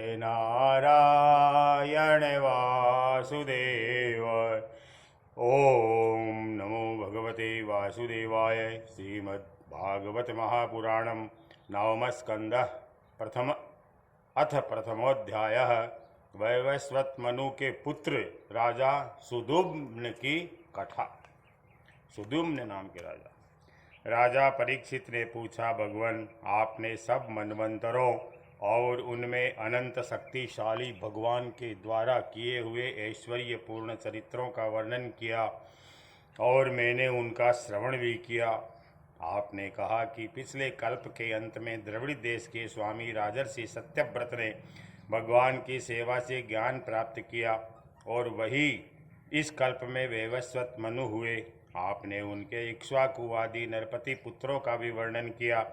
नारायण वासुदेव। ओम नमो भगवते वासुदेवाय। श्रीमद्भागवत महापुराणम नवमस्कंदः प्रथमोध्यायः। वैवस्वत मनु के पुत्र राजा सुदुम्न की कथा। सुदुम्न नाम के राजा परीक्षित ने पूछा, भगवान, आपने सब मनवंतरों और उनमें अनंत शक्तिशाली भगवान के द्वारा किए हुए ऐश्वर्यपूर्ण चरित्रों का वर्णन किया और मैंने उनका श्रवण भी किया। आपने कहा कि पिछले कल्प के अंत में द्रविड़ देश के स्वामी राजर्षि सत्यव्रत ने भगवान की सेवा से ज्ञान प्राप्त किया और वही इस कल्प में वैवस्वत मनु हुए। आपने उनके इक्ष्वाकुवादी नरपति पुत्रों का भी वर्णन किया।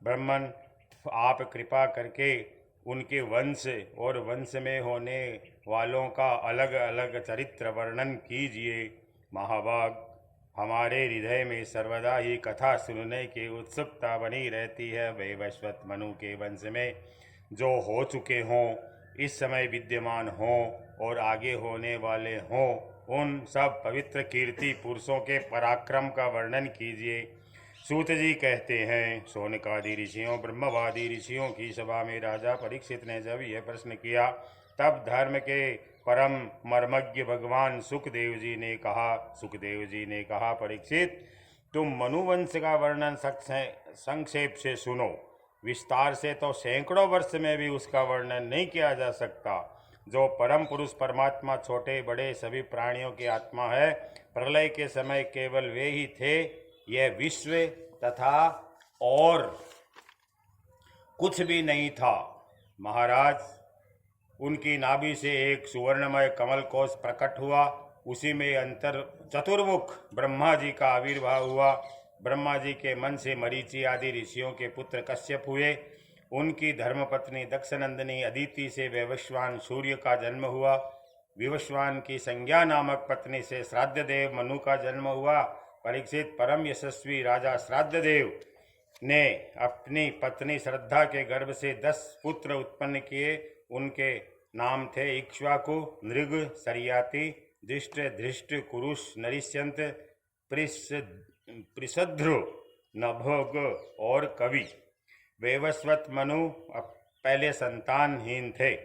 ब्रह्मन, आप कृपा करके उनके वंश और वंश में होने वालों का अलग अलग चरित्र वर्णन कीजिए। महाभाग, हमारे हृदय में सर्वदा ही कथा सुनने की उत्सुकता बनी रहती है। वैवस्वत मनु के वंश में जो हो चुके हों, इस समय विद्यमान हों और आगे होने वाले हों, उन सब पवित्र कीर्ति पुरुषों के पराक्रम का वर्णन कीजिए। सूत जी कहते हैं, शौनकादि ऋषियों ब्रह्मवादी ऋषियों की सभा में राजा परीक्षित ने जब यह प्रश्न किया, तब धर्म के परम मर्मज्ञ भगवान सुखदेव जी ने कहा, परीक्षित, तुम मनुवंश का वर्णन संक्षेप से सुनो। विस्तार से तो सैकड़ों वर्ष में भी उसका वर्णन नहीं किया जा सकता। जो परम पुरुष परमात्मा छोटे बड़े सभी प्राणियों की आत्मा है, प्रलय के समय केवल वे ही थे। यह विश्व तथा और कुछ भी नहीं था। महाराज, उनकी नाभि से एक सुवर्णमय कमल कोश प्रकट हुआ। उसी में अंतर चतुर्मुख ब्रह्मा जी का आविर्भाव हुआ। ब्रह्मा जी के मन से मरीचि आदि ऋषियों के पुत्र कश्यप हुए। उनकी धर्मपत्नी दक्षनंदिनी अदिति से वैवस्वान सूर्य का जन्म हुआ। विवस्वान की संज्ञा नामक पत्नी से श्राद्धदेव मनु का जन्म हुआ। परीक्षित, परम यशस्वी राजा श्राद्धदेव ने अपनी पत्नी श्रद्धा के गर्भ से 10 पुत्र उत्पन्न किए। उनके नाम थे इक्ष्वाकु, नृग, सरियाति, दिष्ट, धृष्ट, कुरुष, नरिष्यंत, पृषध्रु, नभोग और कवि। वैवस्वत मनु पहले संतानहीन थे।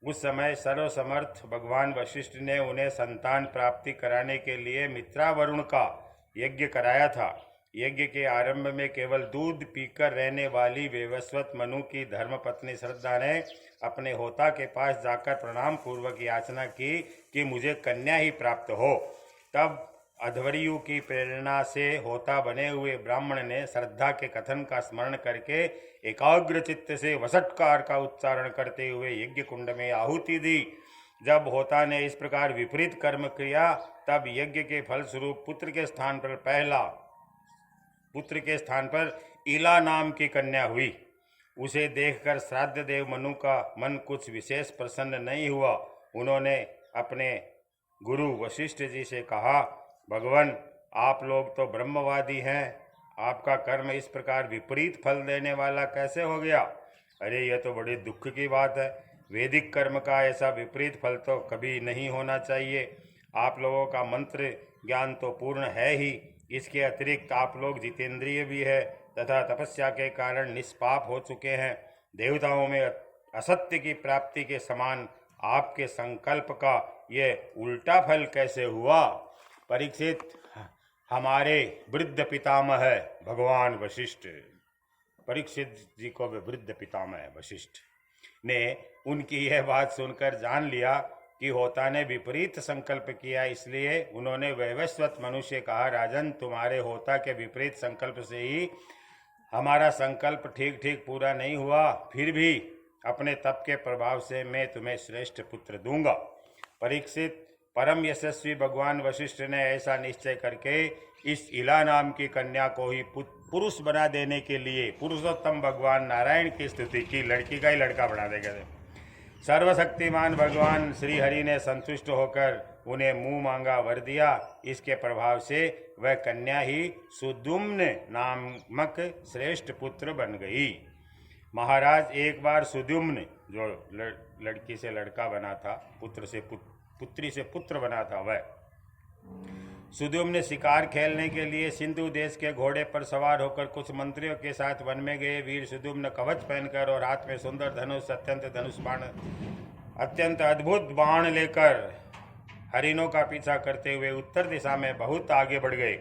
उस समय सर्वसमर्थ भगवान वशिष्ठ ने उन्हें संतान प्राप्ति कराने के लिए मित्रावरुण का यज्ञ कराया था। यज्ञ के आरंभ में केवल दूध पीकर रहने वाली वैवस्वत मनु की धर्मपत्नी श्रद्धा ने अपने होता के पास जाकर प्रणाम पूर्वक याचना की कि मुझे कन्या ही प्राप्त हो। तब अध्वर्यु की प्रेरणा से होता बने हुए ब्राह्मण ने श्रद्धा के कथन का स्मरण करके एकाग्र चित्त से वसटकार का उच्चारण करते हुए यज्ञ कुंड में आहुति दी। जब होता ने इस प्रकार विपरीत कर्म किया, तब यज्ञ के फलस्वरूप पुत्र के स्थान पर इला नाम की कन्या हुई। उसे देखकर श्राद्धदेव मनु का मन कुछ विशेष प्रसन्न नहीं हुआ। उन्होंने अपने गुरु वशिष्ठ जी से कहा, भगवान, आप लोग तो ब्रह्मवादी हैं, आपका कर्म इस प्रकार विपरीत फल देने वाला कैसे हो गया? अरे, यह तो बड़ी दुख की बात है। वैदिक कर्म का ऐसा विपरीत फल तो कभी नहीं होना चाहिए। आप लोगों का मंत्र ज्ञान तो पूर्ण है ही, इसके अतिरिक्त आप लोग जितेंद्रिय भी है तथा तपस्या के कारण निष्पाप हो चुके हैं। देवताओं में असत्य की प्राप्ति के समान आपके संकल्प का यह उल्टा फल कैसे हुआ? परीक्षित, हमारे वृद्ध पितामह भगवान वशिष्ठ, परीक्षित जी को वृद्ध पितामह वशिष्ठ ने उनकी यह बात सुनकर जान लिया कि होता ने विपरीत संकल्प किया। इसलिए उन्होंने वैवस्वत मनु से कहा, राजन, तुम्हारे होता के विपरीत संकल्प से ही हमारा संकल्प ठीक पूरा नहीं हुआ। फिर भी अपने तप के प्रभाव से मैं तुम्हें श्रेष्ठ पुत्र दूंगा। परीक्षित, परम यशस्वी भगवान वशिष्ठ ने ऐसा निश्चय करके इस इला नाम की कन्या को ही पुरुष बना देने के लिए पुरुषोत्तम भगवान नारायण की स्तुति की। लड़की का ही लड़का बना देगा। सर्वशक्तिमान भगवान श्री हरि ने संतुष्ट होकर उन्हें मुंह मांगा वर दिया। इसके प्रभाव से वह कन्या ही सुदुम्न नामक श्रेष्ठ पुत्र बन गई। महाराज, एक बार सुदुम्न जो लड़की से लड़का बना था, पुत्री से पुत्र बना था, वह सुद्युम्न ने शिकार खेलने के लिए सिंधु देश के घोड़े पर सवार होकर कुछ मंत्रियों के साथ वन में गए। वीर सुद्युम्न कवच पहनकर और हाथ में सुंदर धनुष, अत्यंत अद्भुत बाण लेकर हरिणों का पीछा करते हुए उत्तर दिशा में बहुत आगे बढ़ गए।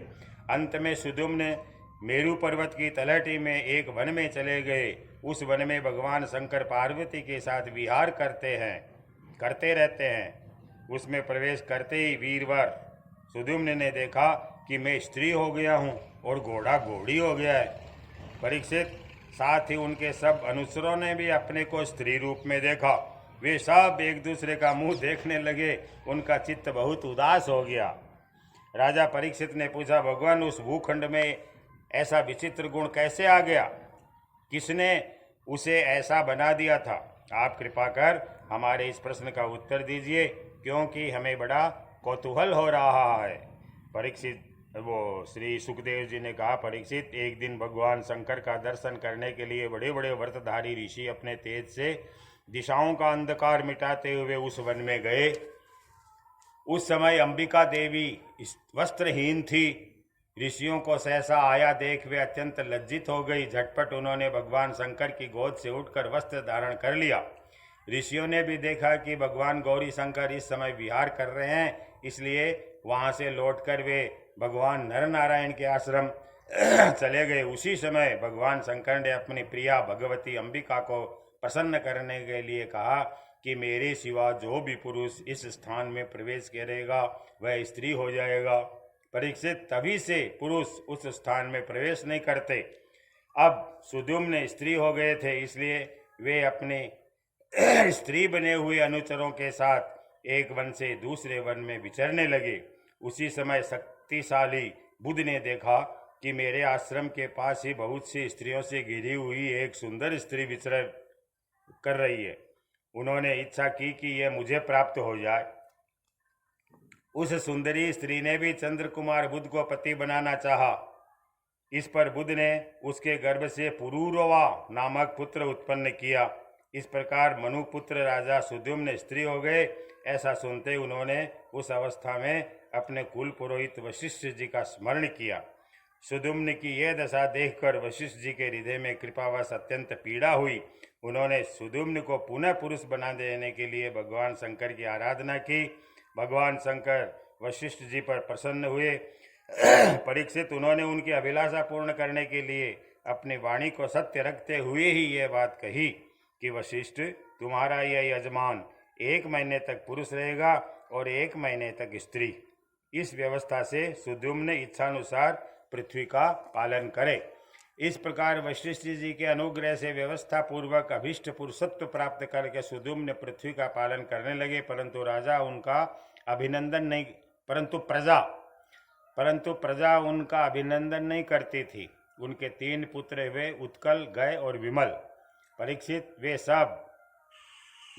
अंत में सुद्युम्न मेरू पर्वत की तलहटी में एक वन में चले गए। उस वन में भगवान शंकर पार्वती के साथ विहार करते रहते हैं। उसमें प्रवेश करते ही वीरवर सुद्युम्न ने देखा कि मैं स्त्री हो गया हूँ और घोड़ा घोड़ी हो गया है। परीक्षित, साथ ही उनके सब अनुचरों ने भी अपने को स्त्री रूप में देखा। वे सब एक दूसरे का मुंह देखने लगे। उनका चित्त बहुत उदास हो गया। राजा परीक्षित ने पूछा, भगवान, उस भूखंड में ऐसा विचित्र गुण कैसे आ गया? किसने उसे ऐसा बना दिया था? आप कृपा कर हमारे इस प्रश्न का उत्तर दीजिए, क्योंकि हमें बड़ा कौतूहल हो रहा है। परीक्षित श्री सुखदेव जी ने कहा, परीक्षित, एक दिन भगवान शंकर का दर्शन करने के लिए बड़े बड़े व्रतधारी ऋषि अपने तेज से दिशाओं का अंधकार मिटाते हुए उस वन में गए। उस समय अंबिका देवी वस्त्रहीन थी। ऋषियों को सहसा आया देख वे अत्यंत लज्जित हो गई। झटपट उन्होंने भगवान शंकर की गोद से उठकर वस्त्र धारण कर लिया। ऋषियों ने भी देखा कि भगवान गौरी शंकर इस समय विहार कर रहे हैं, इसलिए वहां से लौटकर वे भगवान नर नारायण के आश्रम चले गए। उसी समय भगवान शंकर ने अपनी प्रिया भगवती अंबिका को प्रसन्न करने के लिए कहा कि मेरे सिवा जो भी पुरुष इस स्थान में प्रवेश करेगा वह स्त्री हो जाएगा। परीक्षित, तभी से पुरुष उस स्थान में प्रवेश नहीं करते। अब सुद्युम्न स्त्री हो गए थे, इसलिए वे अपने स्त्री बने हुए अनुचरों के साथ एक वन से दूसरे वन में विचरने लगे। उसी समय शक्तिशाली बुध ने देखा कि मेरे आश्रम के पास ही बहुत सी स्त्रियों से घिरी हुई एक सुंदर स्त्री विचरण कर रही है। उन्होंने इच्छा की कि यह मुझे प्राप्त हो जाए। उस सुंदरी स्त्री ने भी चंद्र कुमार बुध को पति बनाना चाहा। इस पर बुध ने उसके गर्भ से पुरूरवा नामक पुत्र उत्पन्न किया। इस प्रकार मनुपुत्र राजा सुद्युम्न स्त्री हो गए। ऐसा सुनते उन्होंने उस अवस्था में अपने कुल पुरोहित वशिष्ठ जी का स्मरण किया। सुद्युम्न की यह दशा देखकर वशिष्ठ जी के हृदय में कृपावश अत्यंत पीड़ा हुई। उन्होंने सुद्युम्न को पुनः पुरुष बना देने के लिए भगवान शंकर की आराधना की। भगवान शंकर वशिष्ठ जी पर प्रसन्न हुए। परीक्षित, उन्होंने उनकी अभिलाषा पूर्ण करने के लिए अपनी वाणी को सत्य रखते हुए ही यह बात कही कि वशिष्ठ, तुम्हारा यह यजमान 1 महीने तक पुरुष रहेगा और 1 महीने तक स्त्री। इस व्यवस्था से सुद्युम्न इच्छानुसार पृथ्वी का पालन करे। इस प्रकार वशिष्ठ जी के अनुग्रह से व्यवस्था पूर्वक अभिष्ट पुरुषत्व प्राप्त करके सुद्युम्न पृथ्वी का पालन करने लगे। परंतु प्रजा उनका अभिनंदन नहीं करती थी। उनके 3 पुत्र हुए, उत्कल, गय और विमल। परीक्षित, वे सब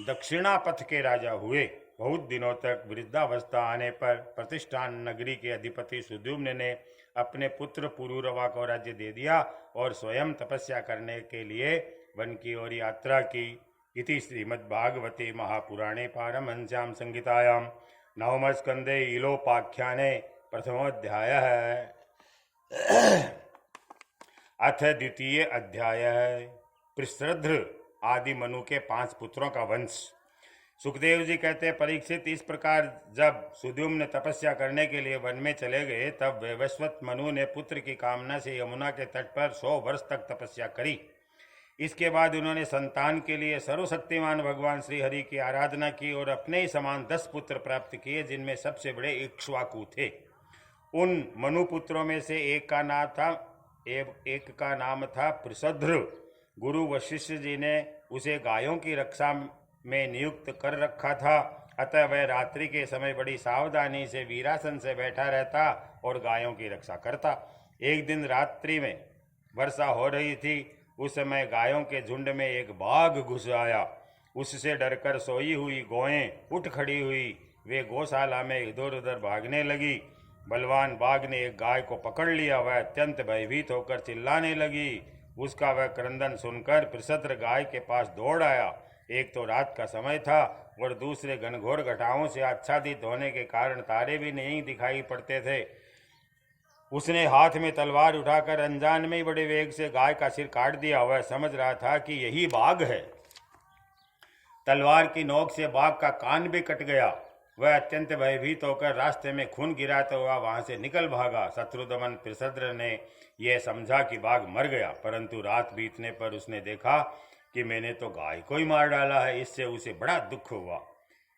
दक्षिणापथ के राजा हुए। बहुत दिनों तक वृद्धावस्था आने पर प्रतिष्ठान नगरी के अधिपति सुद्युम्न ने अपने पुत्र पुरूरवा को राज्य दे दिया और स्वयं तपस्या करने के लिए वन की ओर यात्रा की। इति श्रीमद्भागवते महापुराणे पारमहंस्यां संहितायां नवमस्कंदे ईलोपाख्याने प्रथमोऽध्यायः। अथ द्वितीय अध्याय है पृषद्र आदि मनु के 5 पुत्रों का वंश। सुखदेव जी कहते हैं, परीक्षित, इस प्रकार जब सुद्युम्न तपस्या करने के लिए वन में चले गए तब वैवस्वत मनु ने पुत्र की कामना से यमुना के तट पर 100 वर्ष तक तपस्या करी। इसके बाद उन्होंने संतान के लिए सर्वशक्तिमान भगवान श्री हरि की आराधना की और अपने ही समान 10 पुत्र प्राप्त किए, जिनमें सबसे बड़े इक्ष्वाकु थे। उन मनुपुत्रों में से एक का नाम था पृषद्र। गुरु वशिष्ठ जी ने उसे गायों की रक्षा में नियुक्त कर रखा था। अतः वह रात्रि के समय बड़ी सावधानी से वीरासन से बैठा रहता और गायों की रक्षा करता। एक दिन रात्रि में वर्षा हो रही थी। उस समय गायों के झुंड में एक बाघ घुस आया। उससे डरकर सोई हुई गौएं उठ खड़ी हुई। वे गौशाला में इधर उधर भागने लगी। बलवान बाघ ने एक गाय को पकड़ लिया। वह अत्यंत भयभीत होकर चिल्लाने लगी। उसका वह क्रंदन सुनकर पृषद्र गाय के पास दौड़ आया। एक तो रात का समय था और दूसरे घनघोर घटाओं से आच्छादित होने के कारण तारे भी नहीं दिखाई पड़ते थे। उसने हाथ में तलवार उठाकर अनजान में ही बड़े वेग से गाय का सिर काट दिया। वह समझ रहा था कि यही बाघ है। तलवार की नोक से बाघ का कान भी कट गया। वह अत्यंत भयभीत होकर रास्ते में खून गिराता हुआ वहां से निकल भागा। शत्रुदमन पिसद्र ने यह समझा कि बाघ मर गया, परंतु रात बीतने पर उसने देखा कि मैंने तो गाय को ही मार डाला है। इससे उसे बड़ा दुख हुआ।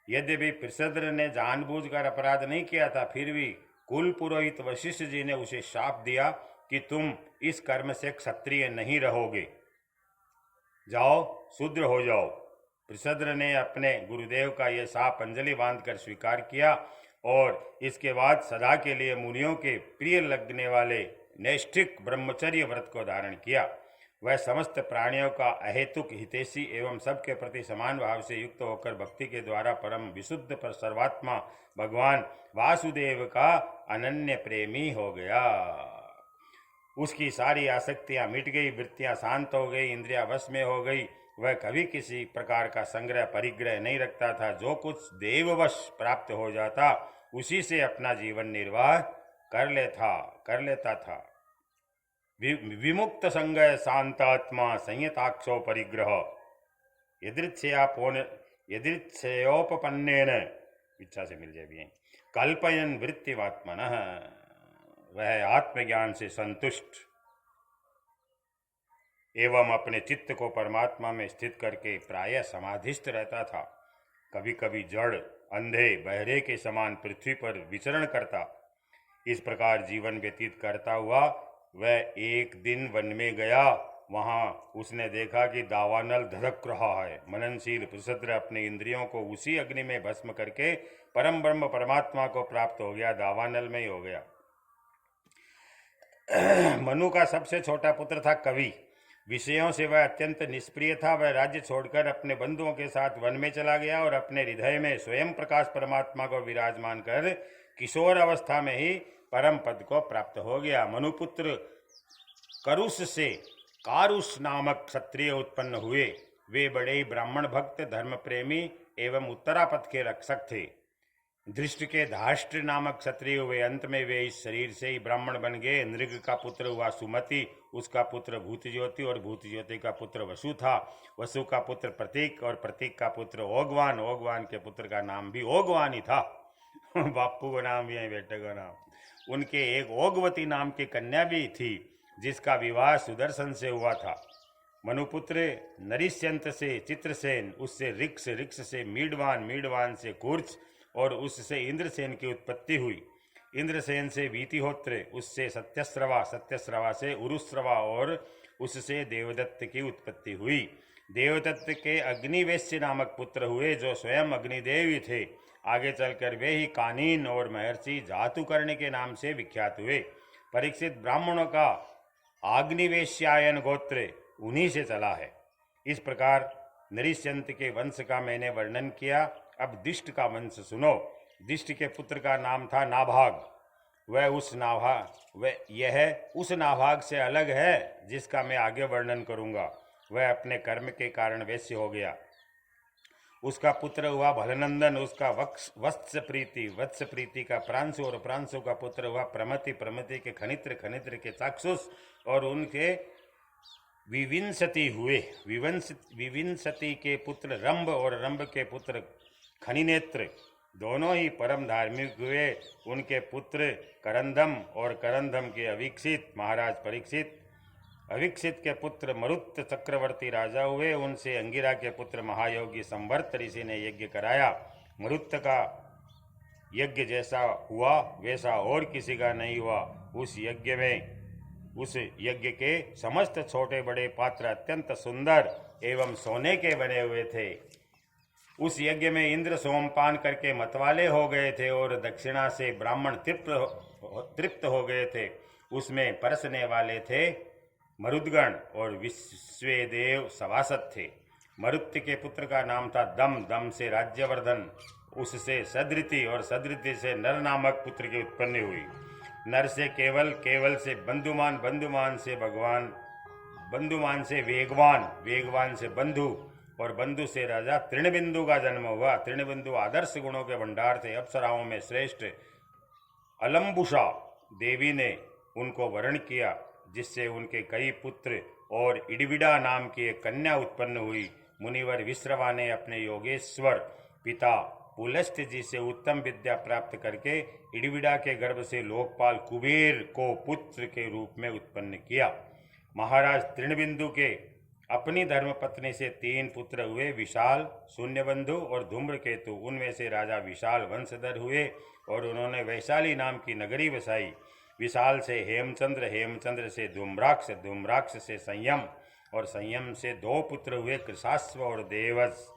यद्यपि पिसद्र ने जानबूझकर अपराध नहीं किया था, फिर भी कुल पुरोहित वशिष्ठ जी ने उसे शाप दिया कि तुम इस कर्म से क्षत्रिय नहीं रहोगे, जाओ शूद्र हो जाओ। पिसद्र ने अपने गुरुदेव का यह शाप अंजलि बांधकर स्वीकार किया और इसके बाद सदा के लिए मुनियों के प्रिय लगने वाले नैष्ठिक ब्रह्मचर्य व्रत को धारण किया। वह समस्त प्राणियों का अहेतुक हितैषी एवं सबके प्रति समान भाव से युक्त होकर भक्ति के द्वारा परम विशुद्ध पर सर्वात्मा भगवान वासुदेव का अनन्य प्रेमी हो गया। उसकी सारी आसक्तियां मिट गई, वृत्तियां शांत हो गई, इंद्रियां वश में हो गई। वह कभी किसी प्रकार का संग्रह परिग्रह नहीं रखता था। जो कुछ देववश प्राप्त हो जाता उसी से अपना जीवन निर्वाह कर लेता था। विमुक्त संगय शांतात्मा संयताक्षो परिग्रह यदृच्छयोपपन्नेन इच्छा से मिल जाए भी कल्पयन वृत्तिवात्मनः, वह आत्मज्ञान से संतुष्ट एवं अपने चित्त को परमात्मा में स्थित करके प्रायः समाधिस्थ रहता था। कभी कभी जड़ अंधे बहरे के समान पृथ्वी पर विचरण करता। इस प्रकार जीवन व्यतीत करता हुआ वह एक दिन वन में गया। वहां उसने देखा कि दावानल धधक रहा है। मननशील पिसद्र अपने इंद्रियों को उसी अग्नि में भस्म करके परम ब्रह्म परमात्मा को प्राप्त हो गया, दावानल में ही हो गया। मनु का सबसे छोटा पुत्र था कवि। विषयों से वह अत्यंत निष्प्रिय था। वह राज्य छोड़कर अपने बंधुओं के साथ वन में चला गया और अपने हृदय में स्वयं प्रकाश परमात्मा को विराजमान कर किशोर अवस्था में ही परम पद को प्राप्त हो गया। मनुपुत्र करुष से कारुष नामक क्षत्रिय उत्पन्न हुए। वे बड़े ही ब्राह्मण भक्त, धर्म प्रेमी एवं उत्तरापथ के रक्षक थे। धृष्ट के धाष्ट्र नामक क्षत्रिय हुए। अंत में वे इस शरीर से ही ब्राह्मण बन गए। नृग का पुत्र हुआ सुमति, उसका पुत्र भूतज्योति और भूतज्योति का पुत्र वसु था। वसु का पुत्र प्रतीक और प्रतीक का पुत्र ओगवान। ओगवान के पुत्र का नाम भी ओगवान ही था। बापू का नाम भी है, बेटे का नाम। उनके एक ओगवती नाम की कन्या भी थी जिसका विवाह सुदर्शन से हुआ था। मनुपुत्र नरिष्यंत से चित्रसेन, उससे रिक्ष, रिक्ष से मीडवान, मीडवान से कुर्च और उससे इंद्रसेन की उत्पत्ति हुई। इंद्रसेन से वीतिहोत्र, उससे सत्यस्रवा, सत्यस्रवा से उरुस्रवा और उससे देवदत्त की उत्पत्ति हुई। देवदत्त के अग्निवेश्य नामक पुत्र हुए जो स्वयं अग्निदेव ही थे। आगे चलकर वे ही कानीन और महर्षि जातुकर्ण के नाम से विख्यात हुए। परीक्षित, ब्राह्मणों का अग्निवेश्यायन गोत्र उन्हीं से चला है। इस प्रकार नरिष्यंत के वंश का मैंने वर्णन किया। अब दिष्ट का वंश सुनो। दिष्ट के पुत्र का नाम था नाभाग। यह उस नाभाग से अलग है जिसका मैं आगे वर्णन करूंगा। वह अपने कर्म के कारण वैश्य हो गया। उसका पुत्र हुआ भलनंदन, उसका वत्स प्रीति, वत्स प्रीति का प्रांशु और प्रांशु का पुत्र हुआ प्रमति, प्रमति के खनित्र, खनित्र के चाक्षुष और उनके विविंशति हुए। विविंशति के पुत्र रंभ और रंभ के पुत्र खनिनेत्र, दोनों ही परम धार्मिक हुए। उनके पुत्र करंदम और करंदम के अवीक्षित महाराज परीक्षित। अवीक्षित के पुत्र मरुत चक्रवर्ती राजा हुए। उनसे अंगिरा के पुत्र महायोगी संवर्त ऋषि ने यज्ञ कराया। मरुत का यज्ञ जैसा हुआ वैसा और किसी का नहीं हुआ। उस यज्ञ के समस्त छोटे बड़े पात्र अत्यंत सुंदर एवं सोने के बने हुए थे। उस यज्ञ में इंद्र सोमपान करके मतवाले हो गए थे और दक्षिणा से ब्राह्मण तृप्त हो गए थे। उसमें परसने वाले थे मरुदगण और विश्वेदेव सभासद थे। मरुत्य के पुत्र का नाम था दम, दम से राज्यवर्धन, उससे सदृति और सदृति से नर नामक पुत्र की उत्पत्ति हुई। नर से केवल, केवल से बंधुमान, बंधुमान से भगवान, बंधुमान से वेगवान, वेगवान से बंधु और बंधु से राजा तृणबिंदु का जन्म हुआ। तृणबिंदु आदर्श गुणों के भंडार थे। अप्सराओं में श्रेष्ठ अलम्बुषा देवी ने उनको वरण किया, जिससे उनके कई पुत्र और इडविडा नाम की एक कन्या उत्पन्न हुई। मुनिवर विश्रवा ने अपने योगेश्वर पिता पुलस्त्य जी से उत्तम विद्या प्राप्त करके इडविडा के गर्भ से लोकपाल कुबेर को पुत्र के रूप में उत्पन्न किया। महाराज तृणबिंदु के अपनी धर्मपत्नी से 3 पुत्र हुए, विशाल, शून्यबंधु और धूम्रकेतु। उनमें से राजा विशाल वंशधर हुए और उन्होंने वैशाली नाम की नगरी बसाई। विशाल से हेमचंद्र, हेमचंद्र से धूम्राक्ष, धूम्राक्ष से संयम और संयम से 2 पुत्र हुए, कृशाश्व और देवस।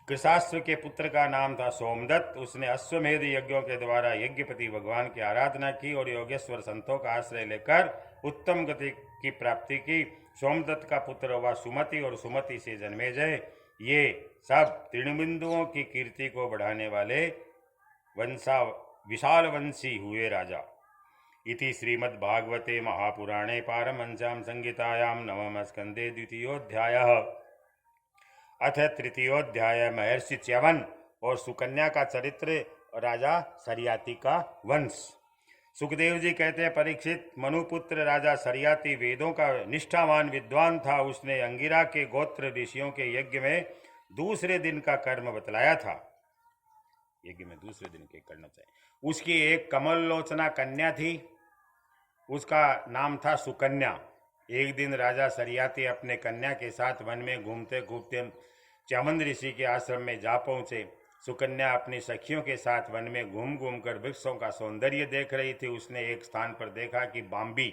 कृशाश्व के पुत्र का नाम था सोमदत्त। उसने अश्वमेध यज्ञों के द्वारा यज्ञपति भगवान की आराधना की और योगेश्वर संतों का आश्रय लेकर उत्तम गति की प्राप्ति की। सोमदत्त का पुत्र हुआ सुमति और सुमति से जन्मेजय। ये सब तृणबिंदुओं की कीर्ति को बढ़ाने वाले विशाल वंशी हुए राजा। इति श्रीमद्भागवते महापुराणे पारमहंस्यां संहितायां नवम स्कंदे द्वितीयोऽध्यायः। अथ तृतीयोऽध्याय महर्षि च्यवन और सुकन्या का चरित्र, राजा सरियाती का वंश। सुखदेव जी कहते हैं, परीक्षित, मनुपुत्र राजा सरियाती वेदों का निष्ठावान विद्वान था। उसने अंगिरा के गोत्र ऋषियों के यज्ञ में दूसरे दिन का कर्म बतलाया था। यज्ञ में दूसरे दिन के करना चाहिए। उसकी एक कमल लोचना कन्या थी, उसका नाम था सुकन्या। एक दिन राजा सरियाती अपने कन्या के साथ वन में घूमते घूमते च्यवन ऋषि के आश्रम में जा पहुंचे। सुकन्या अपनी सखियों के साथ वन में घूम घूम कर वृक्षों का सौंदर्य देख रही थी। उसने एक स्थान पर देखा कि बाम्बी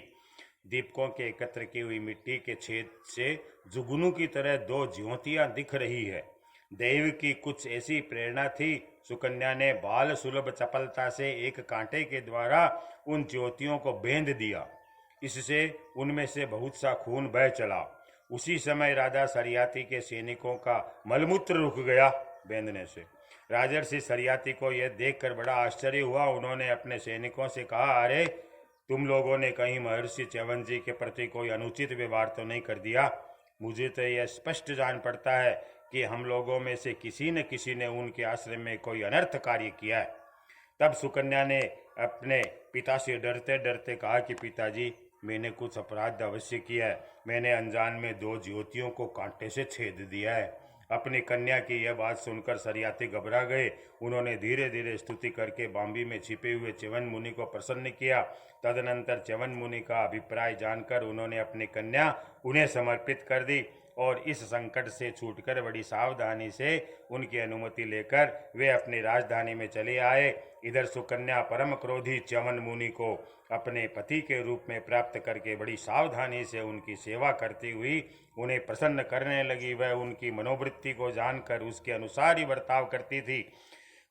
दीपकों के एकत्र की हुई मिट्टी के छेद से जुगनू की तरह 2 ज्योतियां दिख रही है। देव की कुछ ऐसी प्रेरणा थी। सुकन्या ने बाल सुलभ चपलता से एक कांटे के द्वारा उन ज्योतियों को बेंध दिया। इससे उनमें से बहुत सा खून बह चला। उसी समय राजा सरियाती के सैनिकों का मलमूत्र रुक गया बेंधने से। राजर्षि सरियाती को यह देखकर बड़ा आश्चर्य हुआ। उन्होंने अपने सैनिकों से कहा, अरे तुम लोगों ने कहीं महर्षि च्यवन जी के प्रति कोई अनुचित व्यवहार तो नहीं कर दिया? मुझे तो यह स्पष्ट जान पड़ता है कि हम लोगों में से किसी न किसी ने उनके आश्रम में कोई अनर्थ कार्य किया है। तब सुकन्या ने अपने पिता से डरते डरते कहा कि पिताजी, मैंने कुछ अपराध अवश्य किया है। मैंने अनजान में 2 ज्योतियों को कांटे से छेद दिया है। अपनी कन्या की यह बात सुनकर सरियाती घबरा गए। उन्होंने धीरे धीरे स्तुति करके बाम्बी में छिपे हुए च्यवन मुनि को प्रसन्न किया। तदनंतर च्यवन मुनि का अभिप्राय जानकर उन्होंने अपनी कन्या उन्हें समर्पित कर दी और इस संकट से छूटकर बड़ी सावधानी से उनकी अनुमति लेकर वे अपनी राजधानी में चले आए। इधर सुकन्या परम क्रोधी च्यवन मुनि को अपने पति के रूप में प्राप्त करके बड़ी सावधानी से उनकी सेवा करती हुई उन्हें प्रसन्न करने लगी। वह उनकी मनोवृत्ति को जानकर उसके अनुसार ही बर्ताव करती थी।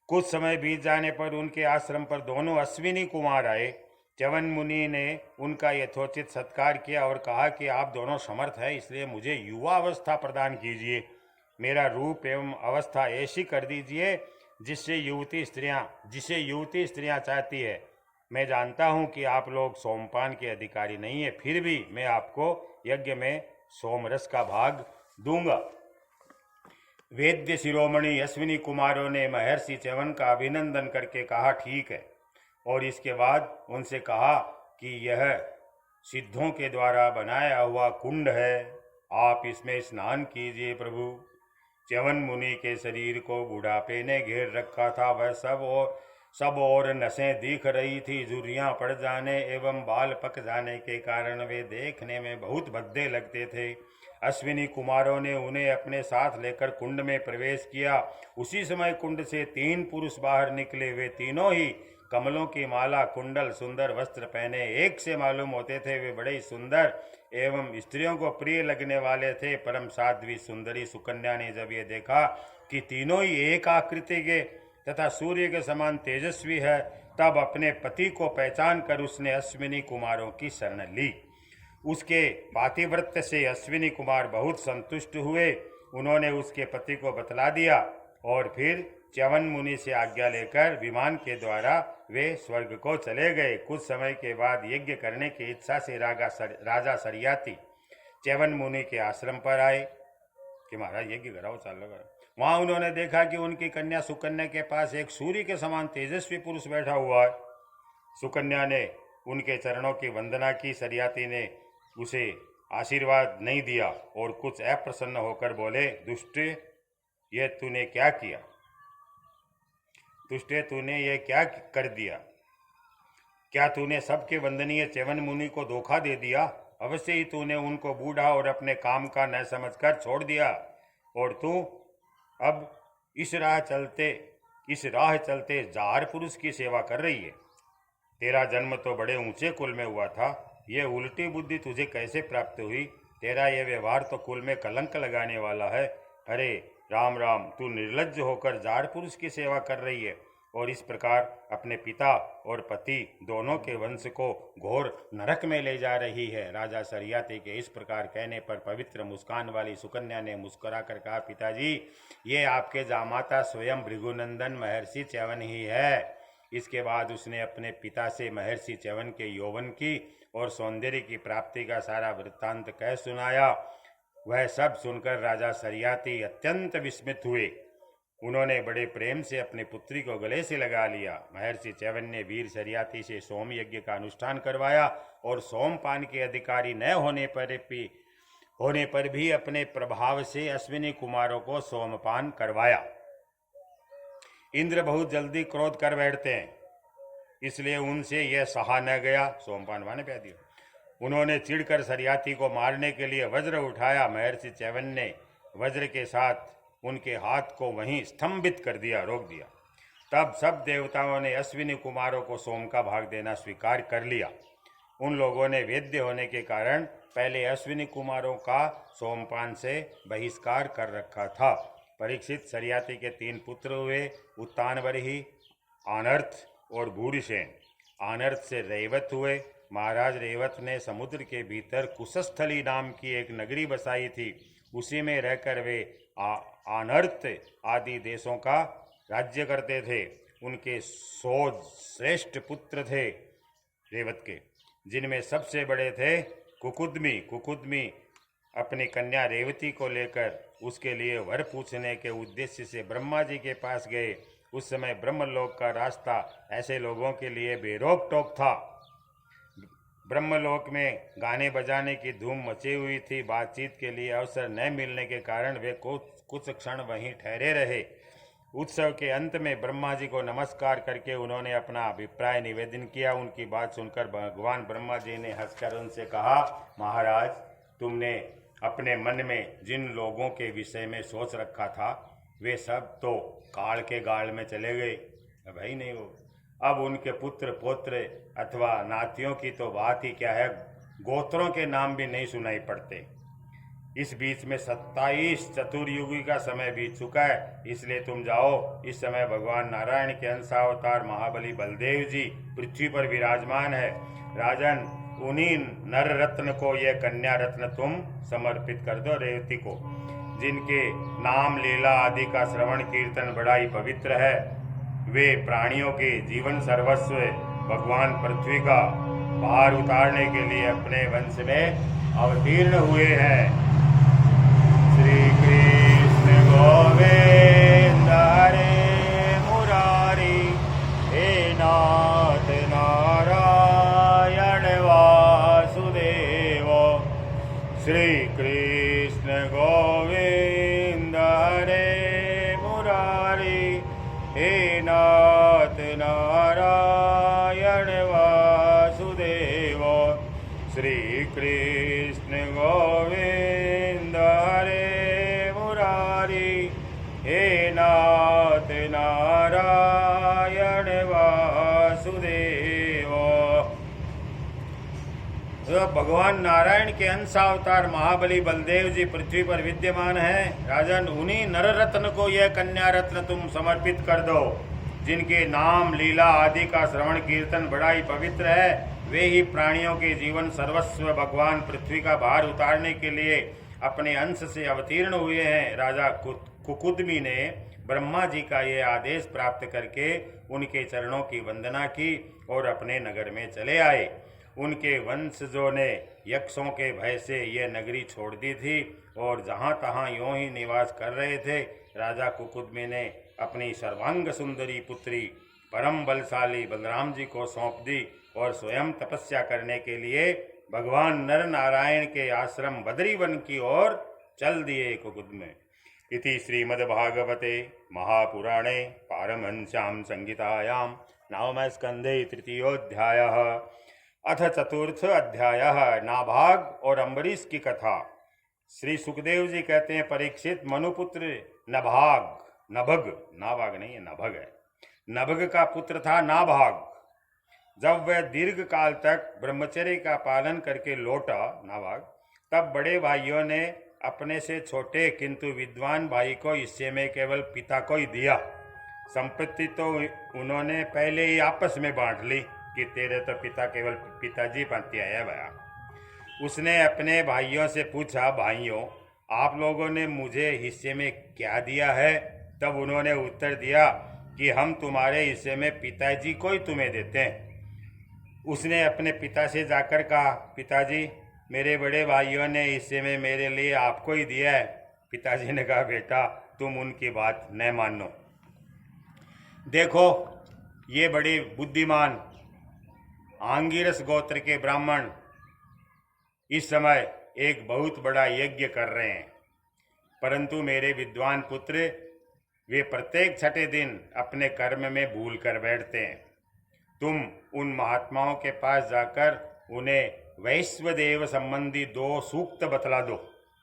कुछ समय बीत जाने पर उनके आश्रम पर 2 अश्विनी कुमार आए। च्यवन मुनि ने उनका यथोचित सत्कार किया और कहा कि आप दोनों समर्थ हैं, इसलिए मुझे युवा अवस्था प्रदान कीजिए। मेरा रूप एवं अवस्था ऐसी कर दीजिए जिसे युवती स्त्रियां चाहती है। मैं जानता हूं कि आप लोग सोमपान के अधिकारी नहीं है, फिर भी मैं आपको यज्ञ में सोमरस का भाग दूंगा। वेद्य शिरोमणि अश्विनी कुमारों ने महर्षि च्यवन का अभिनंदन करके कहा, ठीक है, और इसके बाद उनसे कहा कि यह सिद्धों के द्वारा बनाया हुआ कुंड है, आप इसमें स्नान कीजिए प्रभु। च्यवन मुनि के शरीर को बुढ़ापे ने घेर रखा था। वह सब और नसें दिख रही थी। झुर्रियां पड़ जाने एवं बाल पक जाने के कारण वे देखने में बहुत भद्दे लगते थे। अश्विनी कुमारों ने उन्हें अपने साथ लेकर कुंड में प्रवेश किया। उसी समय कुंड से 3 पुरुष बाहर निकले। वे तीनों ही कमलों की माला, कुंडल, सुंदर वस्त्र पहने एक से मालूम होते थे। वे बड़े सुंदर एवं स्त्रियों को प्रिय लगने वाले थे। परम साध्वी सुंदरी सुकन्या ने जब ये देखा कि तीनों ही एक आकृति के तथा सूर्य के समान तेजस्वी है, तब अपने पति को पहचान कर उसने अश्विनी कुमारों की शरण ली। उसके पातिव्रत्य से अश्विनी कुमार बहुत संतुष्ट हुए। उन्होंने उसके पति को बतला दिया और फिर च्यवन मुनि से आज्ञा लेकर विमान के द्वारा वे स्वर्ग को चले गए। कुछ समय के बाद यज्ञ करने की इच्छा से राजा सरियाती च्यवन मुनि के आश्रम पर आए। कि महाराज यज्ञ कराओ, चाल लगा। वहां उन्होंने देखा कि उनकी कन्या सुकन्या के पास एक सूर्य के समान तेजस्वी पुरुष बैठा हुआ है। सुकन्या ने उनके चरणों की वंदना की। सरियाती ने उसे आशीर्वाद नहीं दिया और कुछ अप्रसन्न होकर बोले, दुष्टे, ये तूने क्या किया? दुष्टे, तूने ये क्या कर दिया? क्या तूने सबके वंदनीय च्यवन मुनि को धोखा दे दिया? अवश्य ही तूने उनको बूढ़ा और अपने काम का न समझकर छोड़ दिया, और तू अब इस राह चलते जार पुरुष की सेवा कर रही है। तेरा जन्म तो बड़े ऊंचे कुल में हुआ था, ये उल्टी बुद्धि तुझे कैसे प्राप्त हुई? तेरा ये व्यवहार तो कुल में कलंक लगाने वाला है। अरे राम राम, तू निर्लज्ज होकर जार पुरुष की सेवा कर रही है और इस प्रकार अपने पिता और पति दोनों के वंश को घोर नरक में ले जा रही है। राजा सरियाती के इस प्रकार कहने पर पवित्र मुस्कान वाली सुकन्या ने मुस्कुरा कर कहा, पिताजी, ये आपके जामाता स्वयं भृगुनंदन महर्षि च्यवन ही है। इसके बाद उसने अपने पिता से महर्षि च्यवन के यौवन की और सौंदर्य की प्राप्ति का सारा वृत्तांत कह सुनाया। वह सब सुनकर राजा सरियाती अत्यंत विस्मित हुए। उन्होंने बड़े प्रेम से अपनी पुत्री को गले से लगा लिया। महर्षि च्यवन ने वीर सरियाती से सोम यज्ञ का अनुष्ठान करवाया और सोमपान के अधिकारी न होने पर भी अपने प्रभाव से अश्विनी कुमारों को सोमपान करवाया। इंद्र बहुत जल्दी क्रोध कर बैठते हैं, इसलिए उनसे यह सहा न गया। सोमपान माने प्या दिया। उन्होंने चिढ़कर सरियाती को मारने के लिए वज्र उठाया। महर्षि च्यवन ने वज्र के साथ उनके हाथ को वहीं स्तंभित कर दिया, रोक दिया। तब सब देवताओं ने अश्विनी कुमारों को सोम का भाग देना स्वीकार कर लिया। उन लोगों ने वेद्य होने के कारण पहले अश्विनी कुमारों का सोमपान से बहिष्कार कर रखा था। परीक्षित सरियाती के 3 पुत्र हुए, उत्तानबरही, आनर्थ और भूरिसेन। आनर्थ से रेवत हुए। महाराज रेवत ने समुद्र के भीतर कुशस्थली नाम की एक नगरी बसाई थी। उसी में रहकर वे आनर्थ आदि देशों का राज्य करते थे। उनके 100 श्रेष्ठ पुत्र थे रेवत के, जिनमें सबसे बड़े थे कुकुदमी। कुकुदमी अपनी कन्या रेवती को लेकर उसके लिए वर पूछने के उद्देश्य से ब्रह्मा जी के पास गए। उस समय ब्रह्मलोक का रास्ता ऐसे लोगों के लिए बेरोक टोक था। ब्रह्मलोक में गाने बजाने की धूम मची हुई थी। बातचीत के लिए अवसर न मिलने के कारण वे कुछ क्षण वहीं ठहरे रहे। उत्सव के अंत में ब्रह्मा जी को नमस्कार करके उन्होंने अपना अभिप्राय निवेदन किया। उनकी बात सुनकर भगवान ब्रह्मा जी ने हंसकर उनसे कहा, महाराज, तुमने अपने मन में जिन लोगों के विषय में सोच रखा था वे सब तो काल के गाल में चले गए, अब है ही नहीं वो। अब उनके पुत्र पौत्र अथवा नातियों की तो बात ही क्या है, गोत्रों के नाम भी नहीं सुनाई पड़ते। इस बीच में 27 चतुर्युगी का समय बीत चुका है, इसलिए तुम जाओ। इस समय भगवान नारायण के अंशावतार महाबली बलदेव जी पृथ्वी पर विराजमान है। राजन, उन्हीं नर रत्न को यह कन्या रत्न तुम समर्पित कर दो, रेवती को, जिनके नाम लीला आदि का श्रवण कीर्तन बड़ा ही पवित्र है। वे प्राणियों के जीवन सर्वस्व भगवान पृथ्वी का भार उतारने के लिए अपने वंश में अवतीर्ण हुए हैं। श्री कृष्ण गोविंद हरे मुरारी, हे नाथ नारायण वासुदेव। श्री कृष्ण गोविंद हरे मुरारी, हे नाथ नारायण वासुदेव। श्री कृष्ण गोविंद हरे मुरारी, हे नाथ नारायण वासुदेव। भगवान नारायण के अंशावतार महाबली बलदेव जी पृथ्वी पर विद्यमान है। राजन, उन्हीं नर रत्न को यह कन्या रत्न तुम समर्पित कर दो, जिनके नाम लीला आदि का श्रवण कीर्तन बड़ा ही पवित्र है। वे ही प्राणियों के जीवन सर्वस्व भगवान पृथ्वी का भार उतारने के लिए अपने अंश से अवतीर्ण हुए हैं। राजा कुकुदमी ने ब्रह्मा जी का ये आदेश प्राप्त करके उनके चरणों की वंदना की और अपने नगर में चले आए। उनके वंशजों ने यक्षों के भय से यह नगरी छोड़ दी थी और जहाँ तहाँ यूं ही निवास कर रहे थे। राजा कुकुदमी ने अपनी सर्वांग सुंदरी पुत्री परम बलशाली बलराम जी को सौंप दी और स्वयं तपस्या करने के लिए भगवान नर नारायण के आश्रम बद्रीवन की ओर चल दिए। कुकुद में इति श्रीमद्भागवते महापुराणे पारमहंस्यां संहितायां नवम स्कंधे तृतीयोऽध्यायः। अथ चतुर्थ अध्यायः नाभाग और अम्बरीश की कथा। श्री सुखदेव जी कहते हैं, परीक्षित मनुपुत्र नभाग, नभग, नाभाग नहीं है, नभग है, नभग का पुत्र था नाभाग। जब वह दीर्घ काल तक ब्रह्मचर्य का पालन करके लौटा नाभाग, तब बड़े भाइयों ने अपने से छोटे किंतु विद्वान भाई को हिस्से में केवल पिता को ही दिया। संपत्ति तो उन्होंने पहले ही आपस में बांट ली कि तेरे तो पिता केवल पिताजी पाती आया भया। उसने अपने भाइयों से पूछा, भाइयों आप लोगों ने मुझे हिस्से में क्या दिया है? तब उन्होंने उत्तर दिया कि हम तुम्हारे हिस्से में पिताजी को ही तुम्हें देते हैं। उसने अपने पिता से जाकर कहा, पिताजी मेरे बड़े भाइयों ने हिस्से में मेरे लिए आपको ही दिया है। पिताजी ने कहा, बेटा तुम उनकी बात न मानो। देखो ये बड़े बुद्धिमान आंगिरस गोत्र के ब्राह्मण इस समय एक बहुत बड़ा यज्ञ कर रहे हैं, परंतु मेरे विद्वान पुत्र वे प्रत्येक छठे दिन अपने कर्म में भूल कर बैठते हैं। तुम उन महात्माओं के पास जाकर उन्हें वैश्वदेव संबंधी 2 सूक्त बतला दो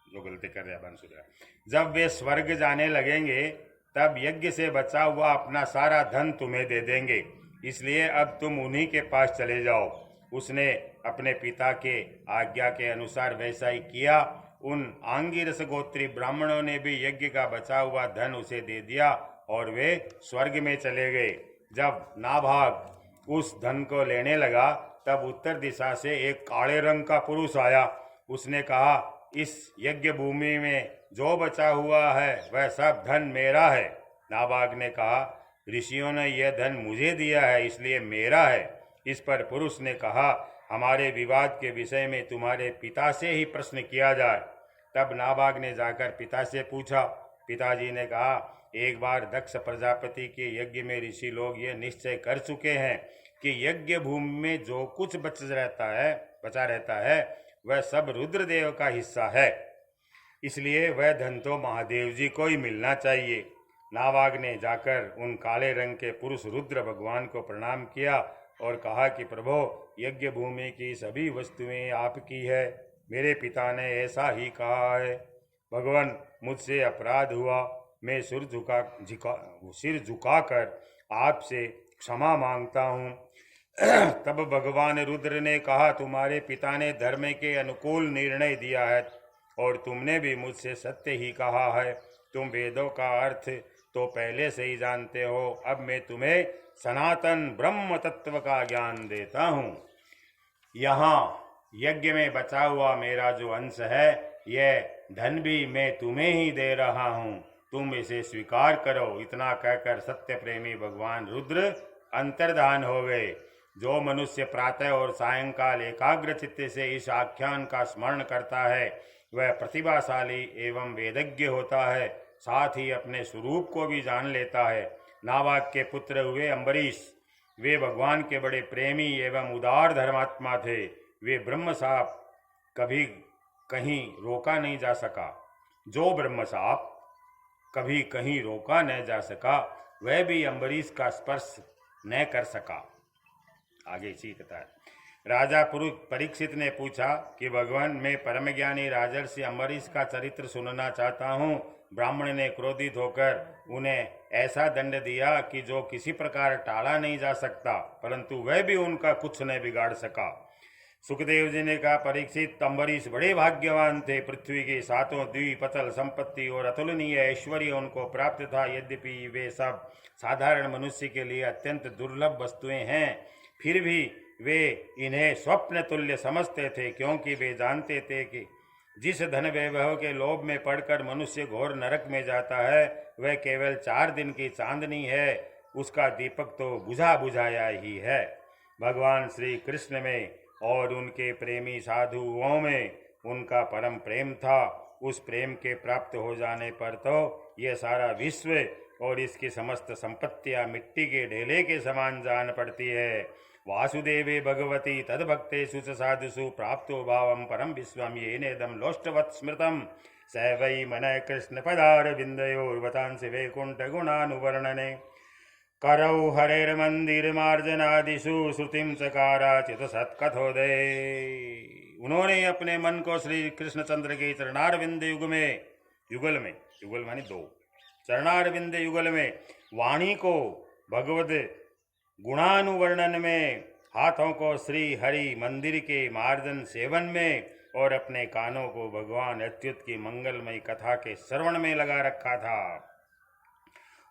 जो गलती कर रहे हैं बंसुरा। जब वे स्वर्ग जाने लगेंगे तब यज्ञ से बचा हुआ अपना सारा धन तुम्हें दे देंगे, इसलिए अब तुम उन्हीं के पास चले जाओ। उसने अपने पिता के आज्ञा के अनुसार वैसा ही किया। उन आंगिरस गोत्री ब्राह्मणों ने भी यज्ञ का बचा हुआ धन उसे दे दिया और वे स्वर्ग में चले गए। जब नाभाग उस धन को लेने लगा तब उत्तर दिशा से एक काले रंग का पुरुष आया। उसने कहा, इस यज्ञ भूमि में जो बचा हुआ है वह सब धन मेरा है। नाभाग ने कहा, ऋषियों ने यह धन मुझे दिया है इसलिए मेरा है। इस पर पुरुष ने कहा, हमारे विवाद के विषय में तुम्हारे पिता से ही प्रश्न किया जाए। तब नाभाग ने जाकर पिता से पूछा। पिताजी ने कहा, एक बार दक्ष प्रजापति के यज्ञ में ऋषि लोग ये निश्चय कर चुके हैं कि यज्ञ भूमि में जो कुछ बचा रहता है वह सब रुद्रदेव का हिस्सा है, इसलिए वह धन तो महादेव जी को ही मिलना चाहिए। नाभाग ने जाकर उन काले रंग के पुरुष रुद्र भगवान को प्रणाम किया और कहा कि प्रभो, यज्ञ भूमि की सभी वस्तुएं आपकी है, मेरे पिता ने ऐसा ही कहा है। भगवान मुझसे अपराध हुआ, मैं सिर झुकाकर आपसे क्षमा मांगता हूँ। तब भगवान रुद्र ने कहा, तुम्हारे पिता ने धर्म के अनुकूल निर्णय दिया है और तुमने भी मुझसे सत्य ही कहा है। तुम वेदों का अर्थ तो पहले से ही जानते हो, अब मैं तुम्हें सनातन ब्रह्म तत्व का ज्ञान देता हूँ। यहाँ यज्ञ में बचा हुआ मेरा जो अंश है यह धन भी मैं तुम्हें ही दे रहा हूँ, तुम इसे स्वीकार करो। इतना कहकर सत्य प्रेमी भगवान रुद्र अंतर्धान हो गए। जो मनुष्य प्रातः और सायंकाल एकाग्र चित्त से इस आख्यान का स्मरण करता है वह प्रतिभाशाली एवं वेदज्ञ होता है, साथ ही अपने स्वरूप को भी जान लेता है। नाभाग के पुत्र हुए अम्बरीश, वे भगवान के बड़े प्रेमी एवं उदार धर्मात्मा थे। वे ब्रह्म साप कभी कहीं रोका नहीं जा सका, जो ब्रह्म साप कभी कहीं रोका न जा सका वह भी अम्बरीश का स्पर्श न कर सका। आगे इसी कथा है। राजा परीक्षित ने पूछा कि भगवान, मैं परमज्ञानी राजर्षि अम्बरीश का चरित्र सुनना चाहता हूँ। ब्राह्मण ने क्रोधित होकर उन्हें ऐसा दंड दिया कि जो किसी प्रकार टाला नहीं जा सकता, परंतु वह भी उनका कुछ न बिगाड़ सका। सुखदेव जी ने कहा, परीक्षित, अम्बरीश बड़े भाग्यवान थे। पृथ्वी के 7 द्वीप, अचल संपत्ति और अतुलनीय ऐश्वर्य उनको प्राप्त था। यद्यपि वे सब साधारण मनुष्य के लिए अत्यंत दुर्लभ वस्तुएं हैं, फिर भी वे इन्हें स्वप्न तुल्य समझते थे, क्योंकि वे जानते थे कि जिस धन वैभव के लोभ में पड़कर मनुष्य घोर नरक में जाता है वह केवल 4 दिन की चांदनी है, उसका दीपक तो बुझा बुझाया ही है। भगवान श्री कृष्ण में और उनके प्रेमी साधुओं में उनका परम प्रेम था। उस प्रेम के प्राप्त हो जाने पर तो यह सारा विश्व और इसकी समस्त संपत्तियां मिट्टी के ढेले के समान जान पड़ती है। वासुदेवे भगवती तद्भक्तेषु च साधुषु प्राप्तो भावं परम विश्वम येनेदं लोष्टवत् स्मृतम् स वै मनः कृष्णपदारविन्दयोर्वतांसि वैकुण्ठगुणानुवर्णने करौ हरेर्मन्दिरमार्जनादिषु श्रुतिं चकाराचित सत्कथोदय। उन्होंने अपने मन को श्री कृष्णचंद्र के चरणारविंद युगल मानी दो, चरणारविंद युगल में, वाणी को भगवद गुणानुवर्णन में, हाथों को श्री हरि मंदिर के मार्जन सेवन में और अपने कानों को भगवान अच्युत की मंगलमयी कथा के श्रवण में लगा रखा था।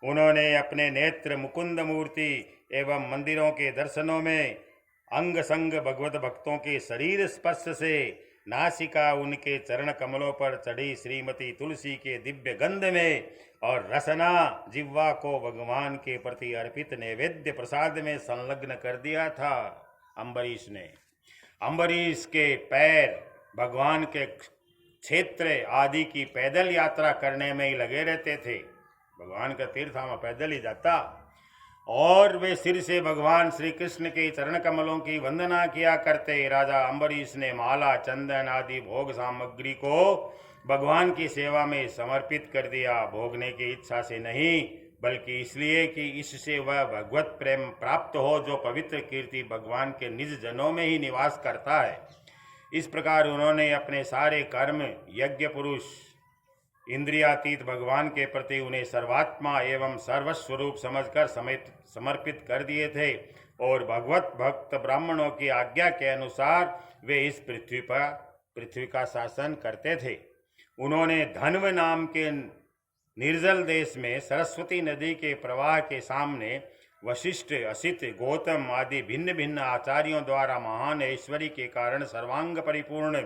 उन्होंने अपने नेत्र मुकुंद मूर्ति एवं मंदिरों के दर्शनों में, अंग संग भगवत भक्तों के शरीर स्पर्श से, नासिका उनके चरण कमलों पर चढ़ी श्रीमती तुलसी के दिव्य गंध में और रसना जिह्वा को भगवान के प्रति अर्पित नैवेद्य प्रसाद में संलग्न कर दिया था। अम्बरीश ने, अम्बरीश के पैर भगवान के क्षेत्र आदि की पैदल यात्रा करने में ही लगे रहते थे। भगवान का तीर्थाम पैदल ही जाता और वे सिर से भगवान श्री कृष्ण के चरण कमलों की वंदना किया करते। राजा अम्बरीश ने माला, चंदन आदि भोग सामग्री को भगवान की सेवा में समर्पित कर दिया, भोगने की इच्छा से नहीं बल्कि इसलिए कि इससे वह भगवत प्रेम प्राप्त हो जो पवित्र कीर्ति भगवान के निज जनों में ही निवास करता है। इस प्रकार उन्होंने अपने सारे कर्म यज्ञ पुरुष इंद्रियातीत भगवान के प्रति उन्हें सर्वात्मा एवं सर्वस्वरूप समझकर समर्पित कर दिए थे और भगवत भक्त ब्राह्मणों की आज्ञा के अनुसार वे इस पृथ्वी का शासन करते थे। उन्होंने धन्व नाम के निर्जल देश में सरस्वती नदी के प्रवाह के सामने वशिष्ठ, असित, गौतम आदि भिन्न भिन्न आचार्यों द्वारा महान ऐश्वर्य के कारण सर्वांग परिपूर्ण